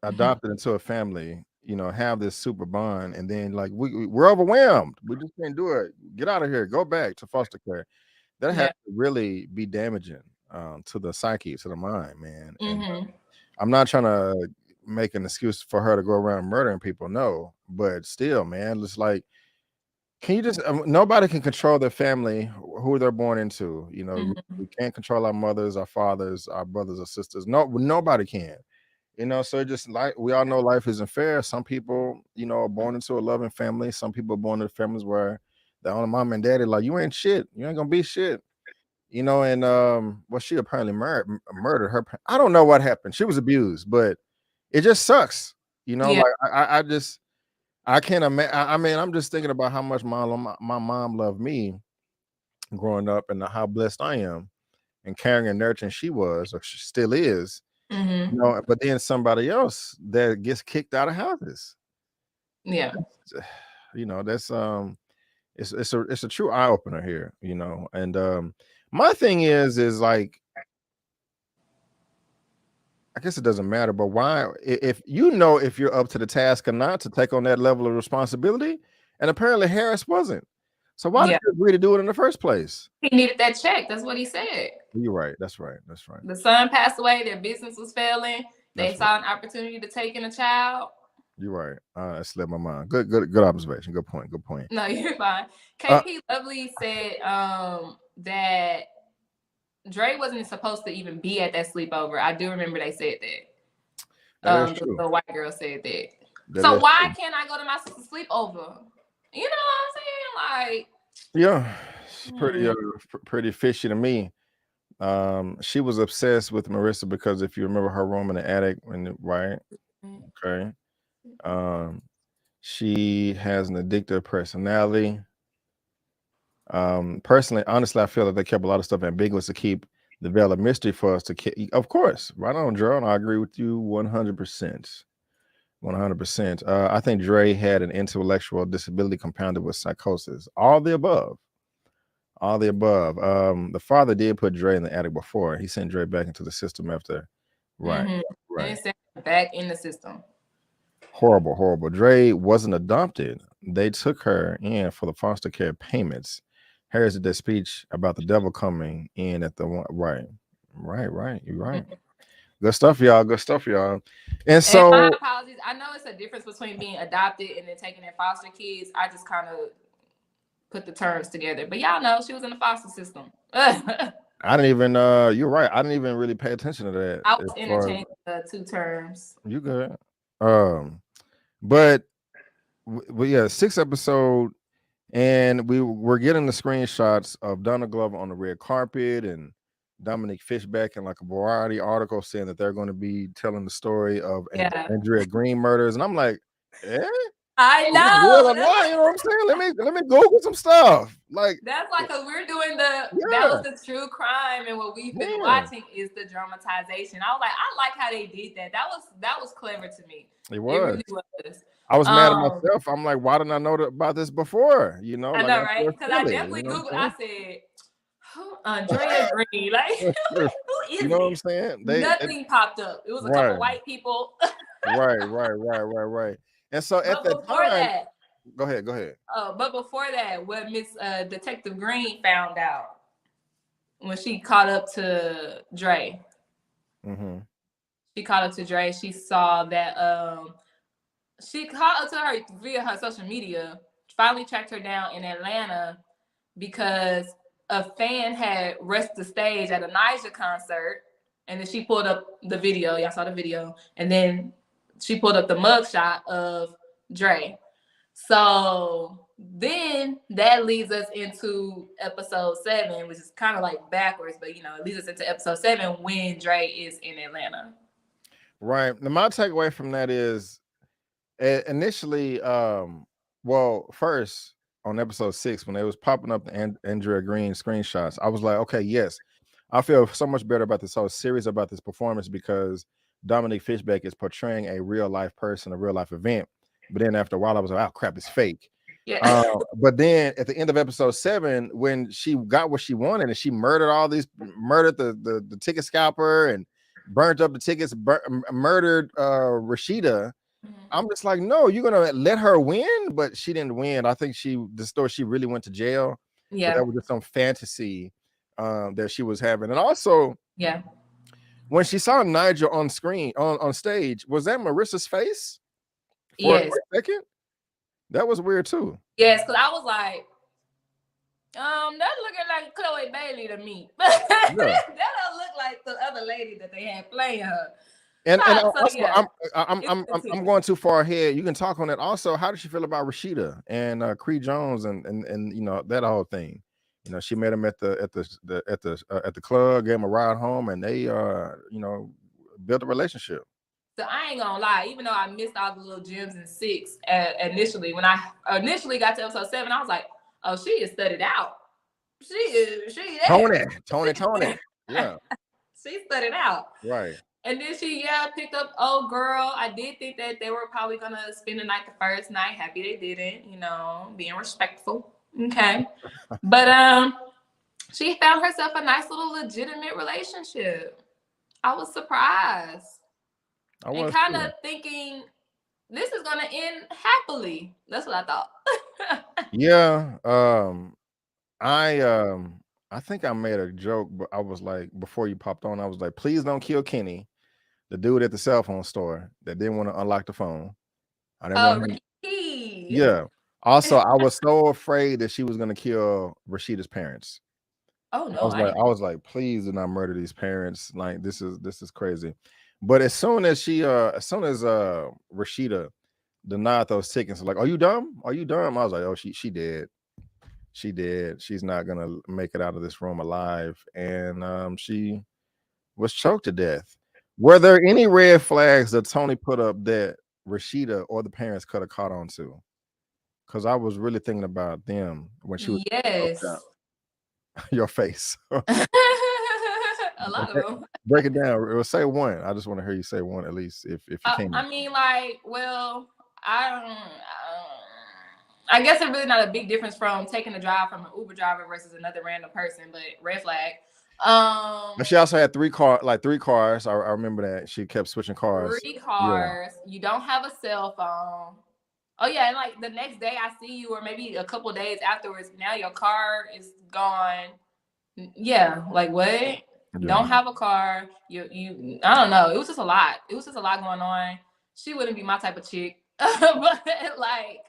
adopted into a family, have this super bond, and then like we're overwhelmed. We just can't do it. Get out of here. Go back to foster care. That has to really be damaging to the psyche, to the mind, man. And I'm not trying to make an excuse for her to go around murdering people, no, but still, man, it's like, can you just nobody can control their family, who they're born into. We can't control our mothers, our fathers, our brothers or sisters. No, nobody can. So just like we all know, life isn't fair. Some people, are born into a loving family. Some people are born into families where the only mom and daddy like, you ain't shit. You ain't gonna be shit. And well, she apparently murdered her. I don't know what happened. She was abused, but it just sucks. Like I can't imagine. I mean, I'm just thinking about how much my mom loved me growing up, and how blessed I am, and caring and nurturing she was, or she still is. But then somebody else that gets kicked out of houses. Yeah. That's it's a true eye opener here, and my thing is like, I guess it doesn't matter, but why, if you're up to the task or not to take on that level of responsibility, and apparently Harris wasn't. So why did you agree to do it in the first place? He needed that check. That's what he said. You're right. That's right. The son passed away. Their business was failing. They saw an opportunity to take in a child. You're right. That slipped my mind. Good observation. Good point. No, you're fine. KP Lovely said that Dre wasn't supposed to even be at that sleepover. I do remember they said that. The white girl said that. So why can't I go to my sister's sleepover? You know what I'm saying? Like, yeah, it's pretty fishy to me. She was obsessed with Marissa because if you remember her room in the attic, right? Okay. She has an addictive personality. Personally, honestly, I feel that they kept a lot of stuff ambiguous to keep the veil of mystery for us to keep. Of course, right on, Gerald. I agree with you 100%. 100%. I think Dre had an intellectual disability compounded with psychosis. All the above. The father did put Dre in the attic before. He sent Dre back into the system after. Right. They sent her back in the system. Horrible. Dre wasn't adopted. They took her in for the foster care payments. Harris did that speech about the devil coming in at the one. Right. You're right. Good stuff, y'all. Good stuff, y'all. And And so, my apologies. I know it's a difference between being adopted and then taking in foster kids. I just kind of put the terms together. But y'all know she was in the foster system. I I didn't even. You're right. I didn't even really pay attention to that. As was far as interchanging the two terms. you good. But yeah, 6th episode, and we were getting the screenshots of Donald Glover on the red carpet and Dominique Fishback in like a Variety article saying that they're going to be telling the story of Yeah. Andrea Green murders, and I'm like, I Is this know. real or not? You know what I'm saying? Let me Google some stuff. Like, That's like, because we're doing that yeah, was the true crime, and what we've been yeah, watching is the dramatization. I was like, I like how they did that. That was clever to me. it It was. really was. I was mad at myself. I'm like, why didn't I know about this before? You know, I like know, I right? feel Because I silly, definitely you know Googled. what I'm I said, who, Andrea Green, like saying? who is You know what I'm it? saying? Nothing popped up. It was a couple Right, white people. right. And so at But that before time, that, go ahead. but before that, what Miss Detective Green found out when she caught up to Dre. Mm-hmm. She caught up to Dre. She saw that she caught up to her via her social media. Finally tracked her down in Atlanta because a fan had rushed the stage at a Niger concert, and then she pulled up the video. Y'all saw the video, and then she pulled up the mugshot of Dre. So then that leads us into episode 7, which is kind of like backwards, but you know, it leads us into episode 7 when Dre is in Atlanta. Right. Now, my takeaway from that is initially, well, first on episode 6, when they was popping up the Andrea Green screenshots, I was like, okay, yes, I feel so much better about this whole series, about this performance, because Dominique Fishback is portraying a real life person, a real life event. But then after a while, I was like, oh crap, it's fake. Yeah. But then at the end of episode 7, when she got what she wanted and she murdered the ticket scalper and burnt up the tickets, murdered Rashida. I'm just like, no, you're gonna let her win, but she didn't win. I think she really went to jail. But that was just some fantasy that she was having. And also, yeah, when she saw Nigel on screen on stage, was that Marissa's face for yes, a second? That was weird too. yes, because I was like, that's looking like Chloe Bailey to me. That don't look like the other lady that they had playing her. And So, also, yeah, I'm going too far ahead. You can talk on that. Also, how did she feel about Rashida and Cree Jones and you know, that whole thing? You know, she met him at the club, gave him a ride home, and they you know, built a relationship. So I ain't gonna lie, even though I missed all the little gems in 6 initially, when I initially got to episode 7, I was like, oh, she is studied out. She Tony. Yeah. She studied out. Right. And then she, picked up old girl. I did think that they were probably gonna spend the night the first night. Happy they didn't, you know, being respectful. Okay. But she found herself a nice little legitimate relationship. I was surprised. And kind of thinking this is gonna end happily. That's what I thought. Yeah. I think I made a joke, but I was like, before you popped on, I was like, please don't kill Kenny, the dude at the cell phone store that didn't want to unlock the phone. I didn't want him. Ricky. Yeah. Also, I was so afraid that she was gonna kill Rashida's parents. Oh no! I was like, please do not murder these parents. Like, this is crazy. But as soon as Rashida denied those tickets, like, are you dumb? Are you dumb? I was like, oh, she did. She did. She's not gonna make it out of this room alive. And she was choked to death. Were there any red flags that Tony put up that Rashida or the parents could have caught on to? Because I was really thinking about them when she was your face. A lot of them. Break it down. Or say one. I just want to hear you say one at least, if you can. I mean, like, well, I guess it's really not a big difference from taking a drive from an Uber driver versus another random person, but red flag. And she also had three cars. I remember that she kept switching cars. 3 cars. Yeah. You don't have a cell phone. Oh yeah, and like the next day I see you, or maybe a couple days afterwards, now your car is gone. Yeah, like what? don't have a car. You I don't know. It was just a lot. It was just a lot going on. She wouldn't be my type of chick. But like,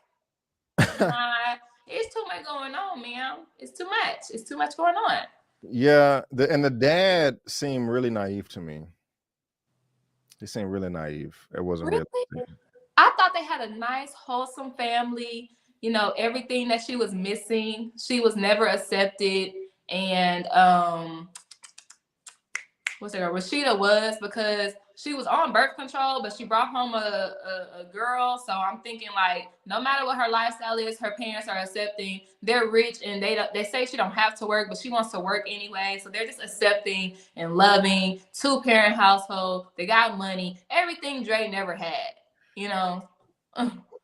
it's too much going on, man. It's too much. It's too much going on. Yeah, and the dad seemed really naive to me. He seemed really naive. It wasn't really. I thought they had a nice, wholesome family. You know, everything that she was missing, she was never accepted. And what's her? Rashida was, because she was on birth control, but she brought home a girl. So I'm thinking, like, no matter what her lifestyle is, her parents are accepting. They're rich, and they say she don't have to work, but she wants to work anyway. So they're just accepting and loving. 2-parent household. They got money. Everything Dre never had. You know.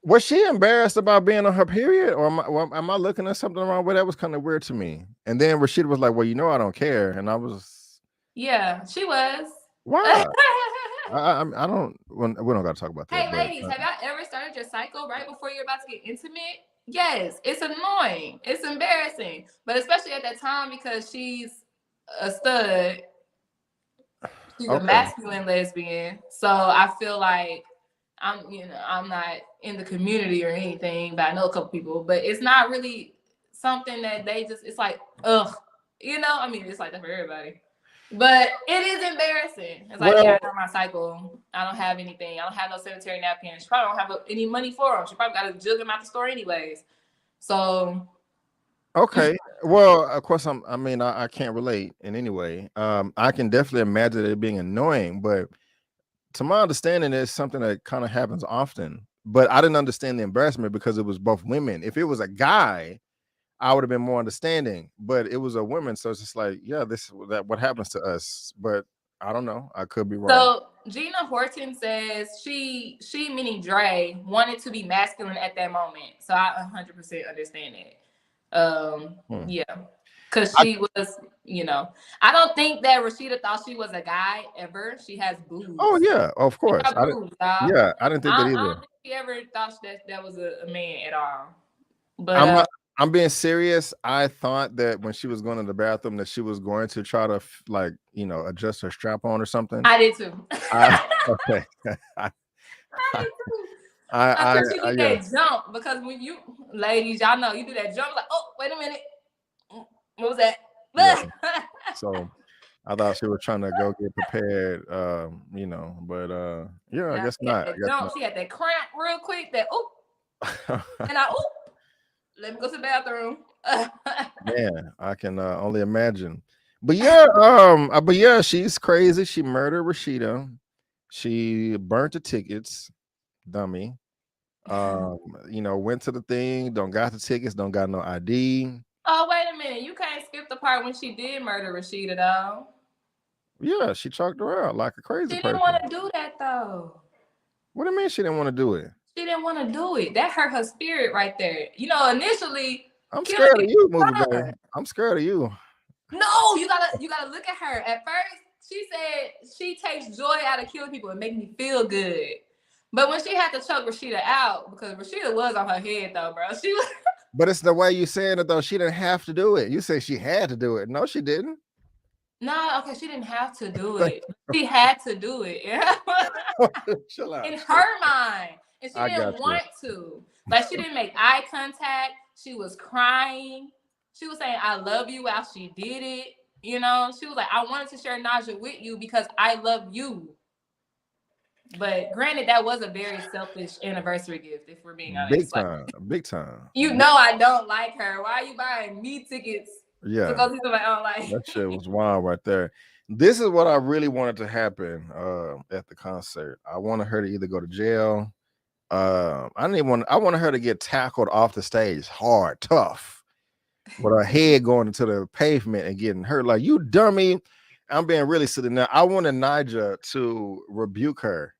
Was she embarrassed about being on her period, or am I looking at something wrong? Well, that was kind of weird to me. And then Rashida was like, "Well, you know, I don't care," and I was. Yeah, she was. Why? I don't. We don't got to talk about that. Hey, ladies, have y'all ever started your cycle right before you're about to get intimate? Yes, it's annoying. It's embarrassing, but especially at that time, because she's a stud. She's a masculine lesbian, so I feel like I'm not in the community or anything, but I know a couple people. But it's not really something that they just. It's like, ugh, you know. I mean, it's like that for everybody. But it is embarrassing. It's like, yeah, I got my cycle. I don't have anything. I don't have no sanitary napkins. She probably don't have any money for them. She probably got to jug them out the store anyways. So. Okay. Well, of course, I can't relate in any way. I can definitely imagine it being annoying, but to my understanding, it's something that kind of happens often. But I didn't understand the embarrassment because it was both women. If it was a guy, I would have been more understanding, but it was a woman, so it's just like, yeah, what happens to us. But I don't know. I could be wrong. So Gina Horton says she meaning Dre wanted to be masculine at that moment. So I 100% understand it. Yeah, because she was, I don't think that Rashida thought she was a guy ever. She has boobs. Oh yeah, of course. I didn't think that either. I don't think she ever thought that was a man at all. But I'm being serious. I thought that when she was going to the bathroom that she was going to try to adjust her strap on or something. I did too. Okay. I thought she did that jump, because when you ladies, y'all know you do that jump, like, oh, wait a minute. What was that? Yeah. So I thought she was trying to go get prepared, but I guess not. She had that cramp real quick, that and let me go to the bathroom. Man, I can only imagine. But yeah, she's crazy. She murdered Rashida. She burnt the tickets, dummy. Went to the thing, don't got the tickets, don't got no ID. Oh, wait a minute. You can't skip the part when she did murder Rashida, though. Yeah, she choked her out like a crazy person. She didn't want to do that, though. What do you mean she didn't want to do it? She didn't want to do it. That hurt her spirit right there. Initially. I'm scared of you, movie baby. I'm scared of you. No, you gotta look at her. At first, she said she takes joy out of killing people and make me feel good. But when she had to choke Rashida out, because Rashida was on her head though, bro. She was. But it's the way you saying it though. She didn't have to do it. You say she had to do it. No, she didn't. No, okay, she didn't have to do it. She had to do it. Yeah. Chill out. In her mind. And she didn't want to. Like, she didn't make eye contact. She was crying. She was saying, I love you while she did it. She was like, I wanted to share nausea with you because I love you. But granted, that was a very selfish anniversary gift, if we're being honest. Big time. I don't like her. Why are you buying me tickets? Yeah. To go see somebody I don't like? That shit was wild right there. This is what I really wanted to happen at the concert. I wanted her to either go to jail. I wanted her to get tackled off the stage hard, tough, with her head going into the pavement and getting hurt. Like, you dummy. I'm being really silly now. I wanted Nigel to rebuke her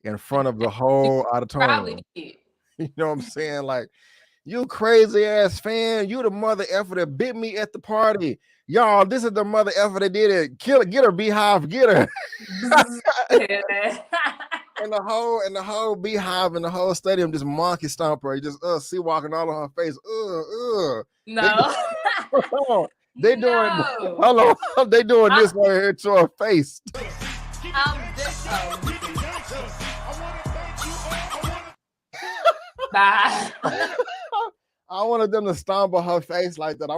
in front of the whole auditorium. You know what I'm saying? Like, you crazy ass fan. You the mother effer that bit me at the party. Y'all, this is the mother effer that did it. Kill her, get her, beehive, get her. And the whole beehive and the whole stadium just monkey stomp her. Just see walking all on her face. No. They doing No. hold on. They doing this right here to her face. I'm just bye. I wanted them to stomp on her face like that. I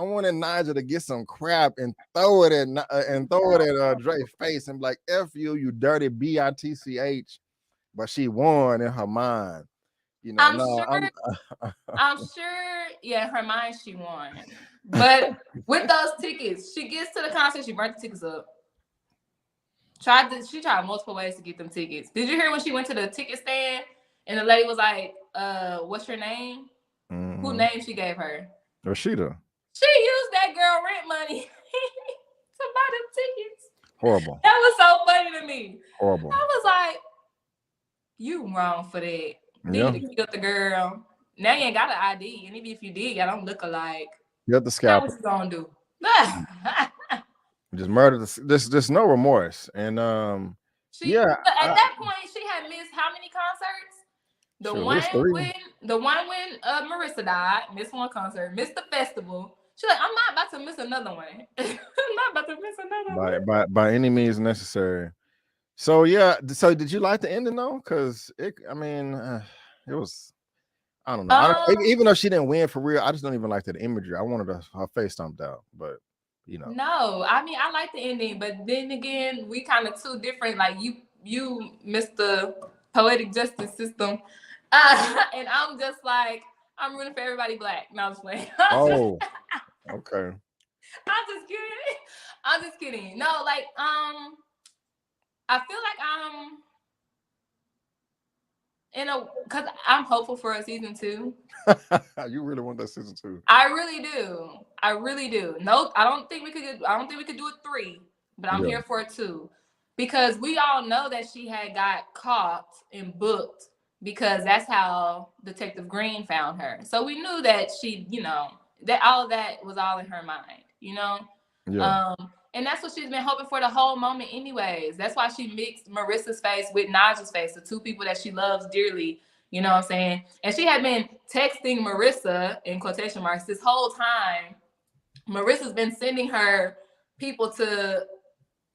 wanted Nigel to get some crap and throw it at Dre's face and be like, F you dirty bitch. But she won in her mind. You know, I'm sure, yeah, in her mind she won. But with those tickets, she gets to the concert, she burnt the tickets up. She tried multiple ways to get them tickets. Did you hear when she went to the ticket stand and the lady was like, what's your name? Mm-hmm. Who name she gave her? Rashida. She used that girl rent money to buy them tickets. Horrible. That was so funny to me. Horrible. I was like, you wrong for that. Yeah. Need to kill the girl. Now you ain't got an ID. And even if you did, y'all don't look alike. You have the scalp. What you gonna do? Just murder. There's no remorse. And at that point, she had missed how many concerts? The one when Marissa died, missed one concert, missed the festival. She's like, I'm not about to miss another one. I'm not about to miss another one. By any means necessary. So yeah. So did you like the ending though? Because it was. I don't know. Even though she didn't win for real, I just don't even like that imagery. I wanted her face stomped out, but you know. No, I mean I like the ending, but then again, we kind of two different. Like you missed the poetic justice system, and I'm just like I'm rooting for everybody black. No, I'm just playing. Oh, okay. I'm just kidding. No, like I feel like because I'm hopeful for a season 2. You really want that season 2? I really do. No, I don't think we could do it 3, but I'm here for it 2. Because we all know that she had got caught and booked because that's how Detective Green found her. So we knew that she, that all of that was all in her mind, Yeah. And that's what she's been hoping for the whole moment anyways. That's why she mixed Marissa's face with Naja's face, the two people that she loves dearly. You know what I'm saying? And she had been texting Marissa, in quotation marks, this whole time. Marissa's been sending her people to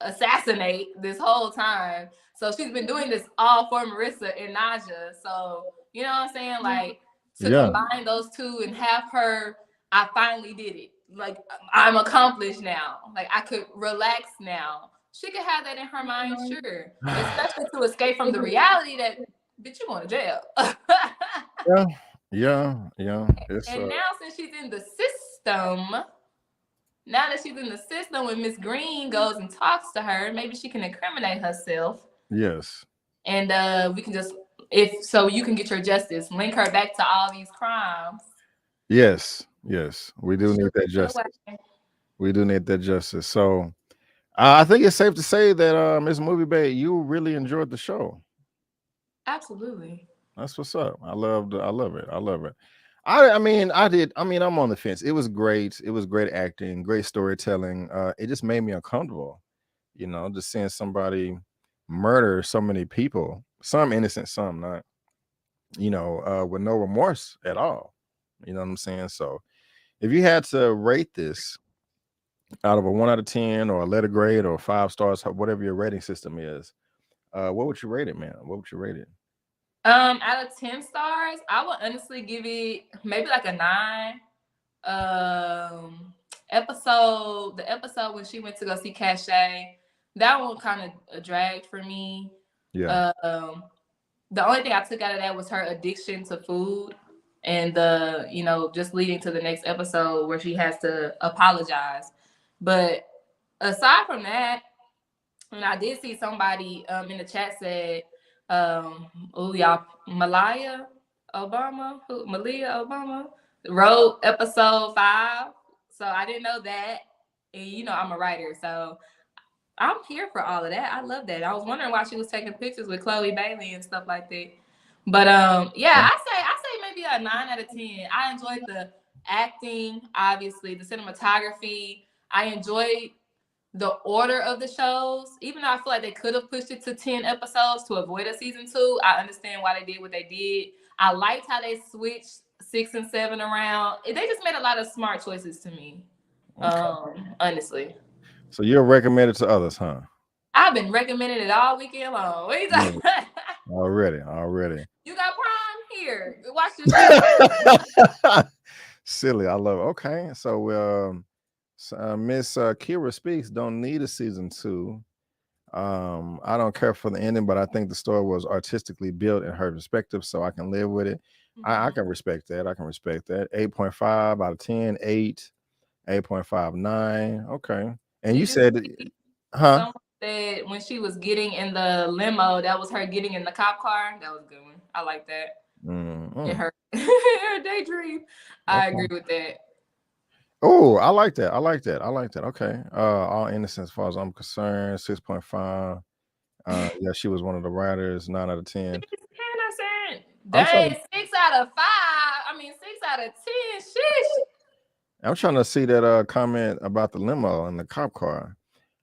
assassinate this whole time. So she's been doing this all for Marissa and Naja. So, you know what I'm saying? Like, to combine those two and have her, I finally did it. Like, I'm accomplished now. Like, I could relax now. She could have that in her mind, sure. Especially to escape from the reality that, bitch, you going to jail. Yeah. And now since she's in the system, when Miss Green goes and talks to her, maybe she can incriminate herself. Yes. And we can just, you can get your justice, link her back to all these crimes. Yes. We do need that justice. So I think it's safe to say that Miss Movie Bae, you really enjoyed the show. Absolutely. That's what's up. I love it. I'm on the fence. It was great. It was great acting, great storytelling. It just made me uncomfortable, just seeing somebody murder so many people, some innocent, some not, with no remorse at all. You know what I'm saying? So if you had to rate this out of a 1 out of 10 or a letter grade or 5 stars, whatever your rating system is, what would you rate it, man? What would you rate it? Out of 10 stars, I would honestly give it maybe like a 9. The episode when she went to go see Cache, that one kind of dragged for me. Yeah. The only thing I took out of that was her addiction to food. And just leading to the next episode where she has to apologize. But aside from that, and I did see somebody in the chat said, Malia Obama wrote episode 5. So I didn't know that. And I'm a writer, so I'm here for all of that. I love that. I was wondering why she was taking pictures with Chloe Bailey and stuff like that. But I say maybe a 9 out of 10. I enjoyed the acting, obviously, the cinematography. I enjoyed the order of the shows, even though I feel like they could have pushed it to 10 episodes to avoid a season 2. I understand why they did what they did. I liked how they switched 6 and 7 around. They just made a lot of smart choices to me. Honestly. So you'll recommend it to others, huh? I've been recommending it all weekend long. What you talking about? Already. You got Prime? Here. Watch this show. Silly. I love it. Okay. So Miss Kira Speaks don't need a season 2. I don't care for the ending, but I think the story was artistically built in her perspective, so I can live with it. I can respect that. 8.5 out of 10, 8, 8.59. Okay. And you said, huh? Someone said when she was getting in the limo, that was her getting in the cop car. That was a good one. I like that. In her daydream. I agree with that. Oh, I like that. Okay. All innocent as far as I'm concerned. 6.5. Yeah, she was one of the writers. 9 out of 10. Innocent. Dang, 6 out of 5. I mean, 6 out of 10. Shish. I'm trying to see that comment about the limo and the cop car.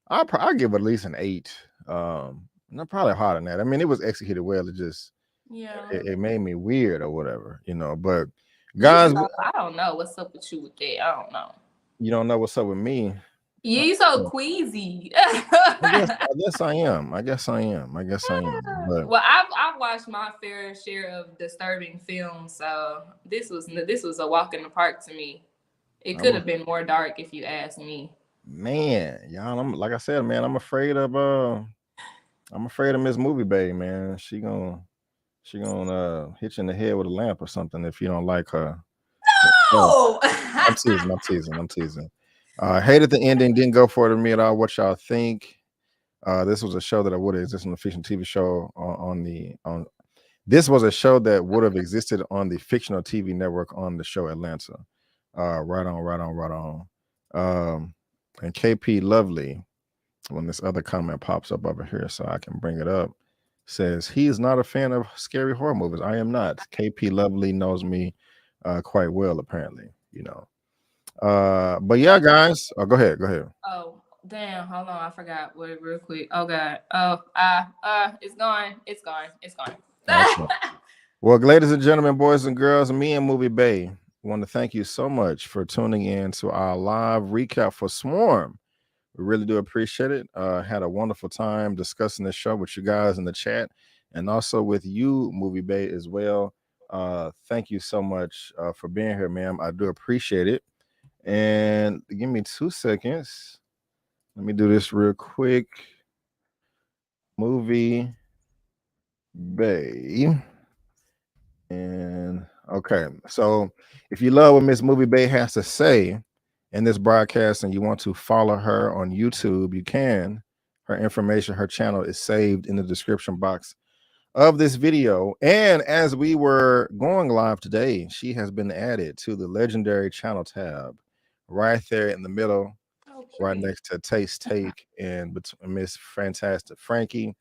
I'll give it at least an 8. Not probably harder than that. I mean, it was executed well. It just it made me weird or whatever, But guys, I don't know what's up with you with that. I don't know. You don't know what's up with me. Yeah, you so queasy. I guess I am. But well, I've watched my fair share of disturbing films, so this was a walk in the park to me. It could have been more dark if you ask me. Man, y'all, like I said, man, I'm afraid of Miss Movie Bay, man. She gonna hit you in the head with a lamp or something if you don't like her. No, I'm teasing. Hated the ending, didn't go for it to me at all. What y'all think? This was a show that would have existed on the fiction TV show this was a show that would have existed on the fictional TV network on the show Atlanta. Right on. And KP Lovely, when this other comment pops up over here, so I can bring it up, says he is not a fan of scary horror movies. I am not. KP Lovely knows me quite well, apparently, but yeah, guys. Go ahead. Oh, damn, hold on, I forgot. Wait, real quick. Oh god. Oh, it's gone. Okay. Well, ladies and gentlemen, boys and girls, me and Movie Bay want to thank you so much for tuning in to our live recap for Swarm. We really do appreciate it. Had a wonderful time discussing this show with you guys in the chat and also with you, Movie Bay, as well. Thank you so much for being here, ma'am. I do appreciate it. And give me 2 seconds. Let me do this real quick. Movie Bay. And okay, so if you love what Miss Movie Bay has to say in this broadcast and you want to follow her on YouTube, you can. Her information, her channel is saved in the description box of this video. And as we were going live today, she has been added to the legendary channel tab right there in the middle, right next to Tait and Miss Fantastic Frankey.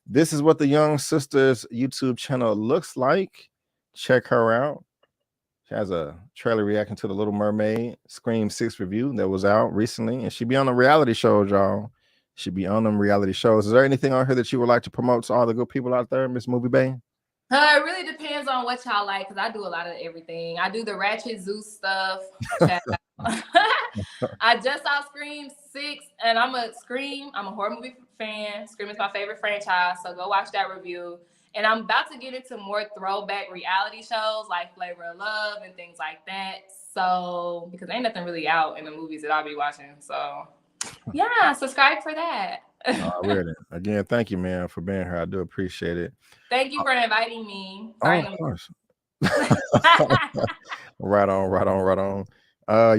This is what the Young Sisters YouTube channel looks like. Check her out. She has a trailer reacting to the Little Mermaid Scream 6 review that was out recently, and she be on the reality shows, y'all. She be on them reality shows. Is there anything on here that you would like to promote to all the good people out there, Miss Movie Bay? It really depends on what y'all like, because I do a lot of everything. I do the Ratchet Zeus stuff. I just saw Scream 6, and I'm a horror movie fan. Scream is my favorite franchise, so go watch that review. And I'm about to get into more throwback reality shows like Flavor of Love and things like that. So, because ain't nothing really out in the movies that I'll be watching. So, yeah, subscribe for that. Already. Again, thank you, man, for being here. I do appreciate it. Thank you for inviting me. Of course. Right on.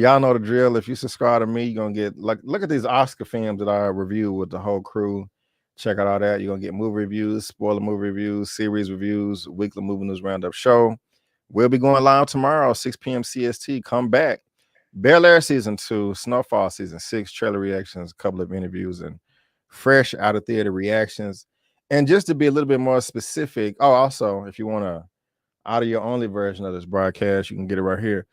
Y'all know the drill. If you subscribe to me, you're gonna get look at these Oscar films that I review with the whole crew. Check out all that. You're gonna get movie reviews, spoiler movie reviews, series reviews, weekly movie news roundup show. We'll be going live tomorrow, 6 p.m. CST. Come back. Bel Air season 2, Snowfall season 6, trailer reactions, a couple of interviews, and fresh out of theater reactions. And just to be a little bit more specific, also, if you want a audio only version of this broadcast, you can get it right here.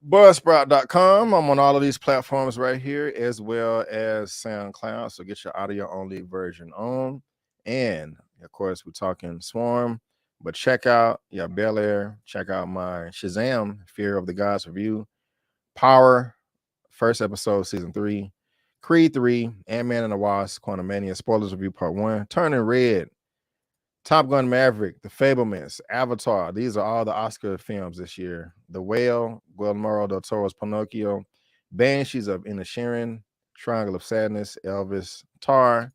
Buzzsprout.com. I'm on all of these platforms right here, as well as SoundCloud. So get your audio only version on. And of course, we're talking Swarm, but check out Bel Air. Check out my Shazam Fear of the Gods review, Power first episode, season 3. Creed 3, Ant-Man and the Wasp, Quantumania, spoilers review part 1. Turning Red, Top Gun Maverick, The Fablemans, Avatar. These are all the Oscar films this year. The Whale, Guillermo del Toro's Pinocchio, Banshees of Inisherin, Triangle of Sadness, Elvis, Tar,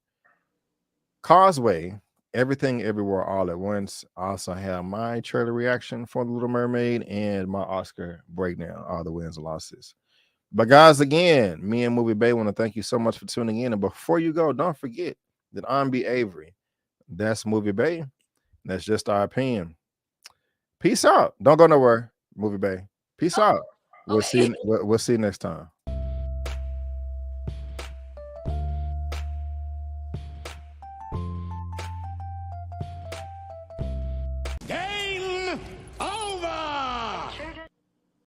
Causeway, Everything Everywhere All at Once. I also have my trailer reaction for The Little Mermaid and my Oscar breakdown, all the wins and losses. But guys, again, me and Movie Bay want to thank you so much for tuning in. And before you go, don't forget that I'm B. Avery. That's Movie Bay. That's just our opinion. Peace out. Don't go nowhere, Movie Bay. Peace out. We'll see you next time.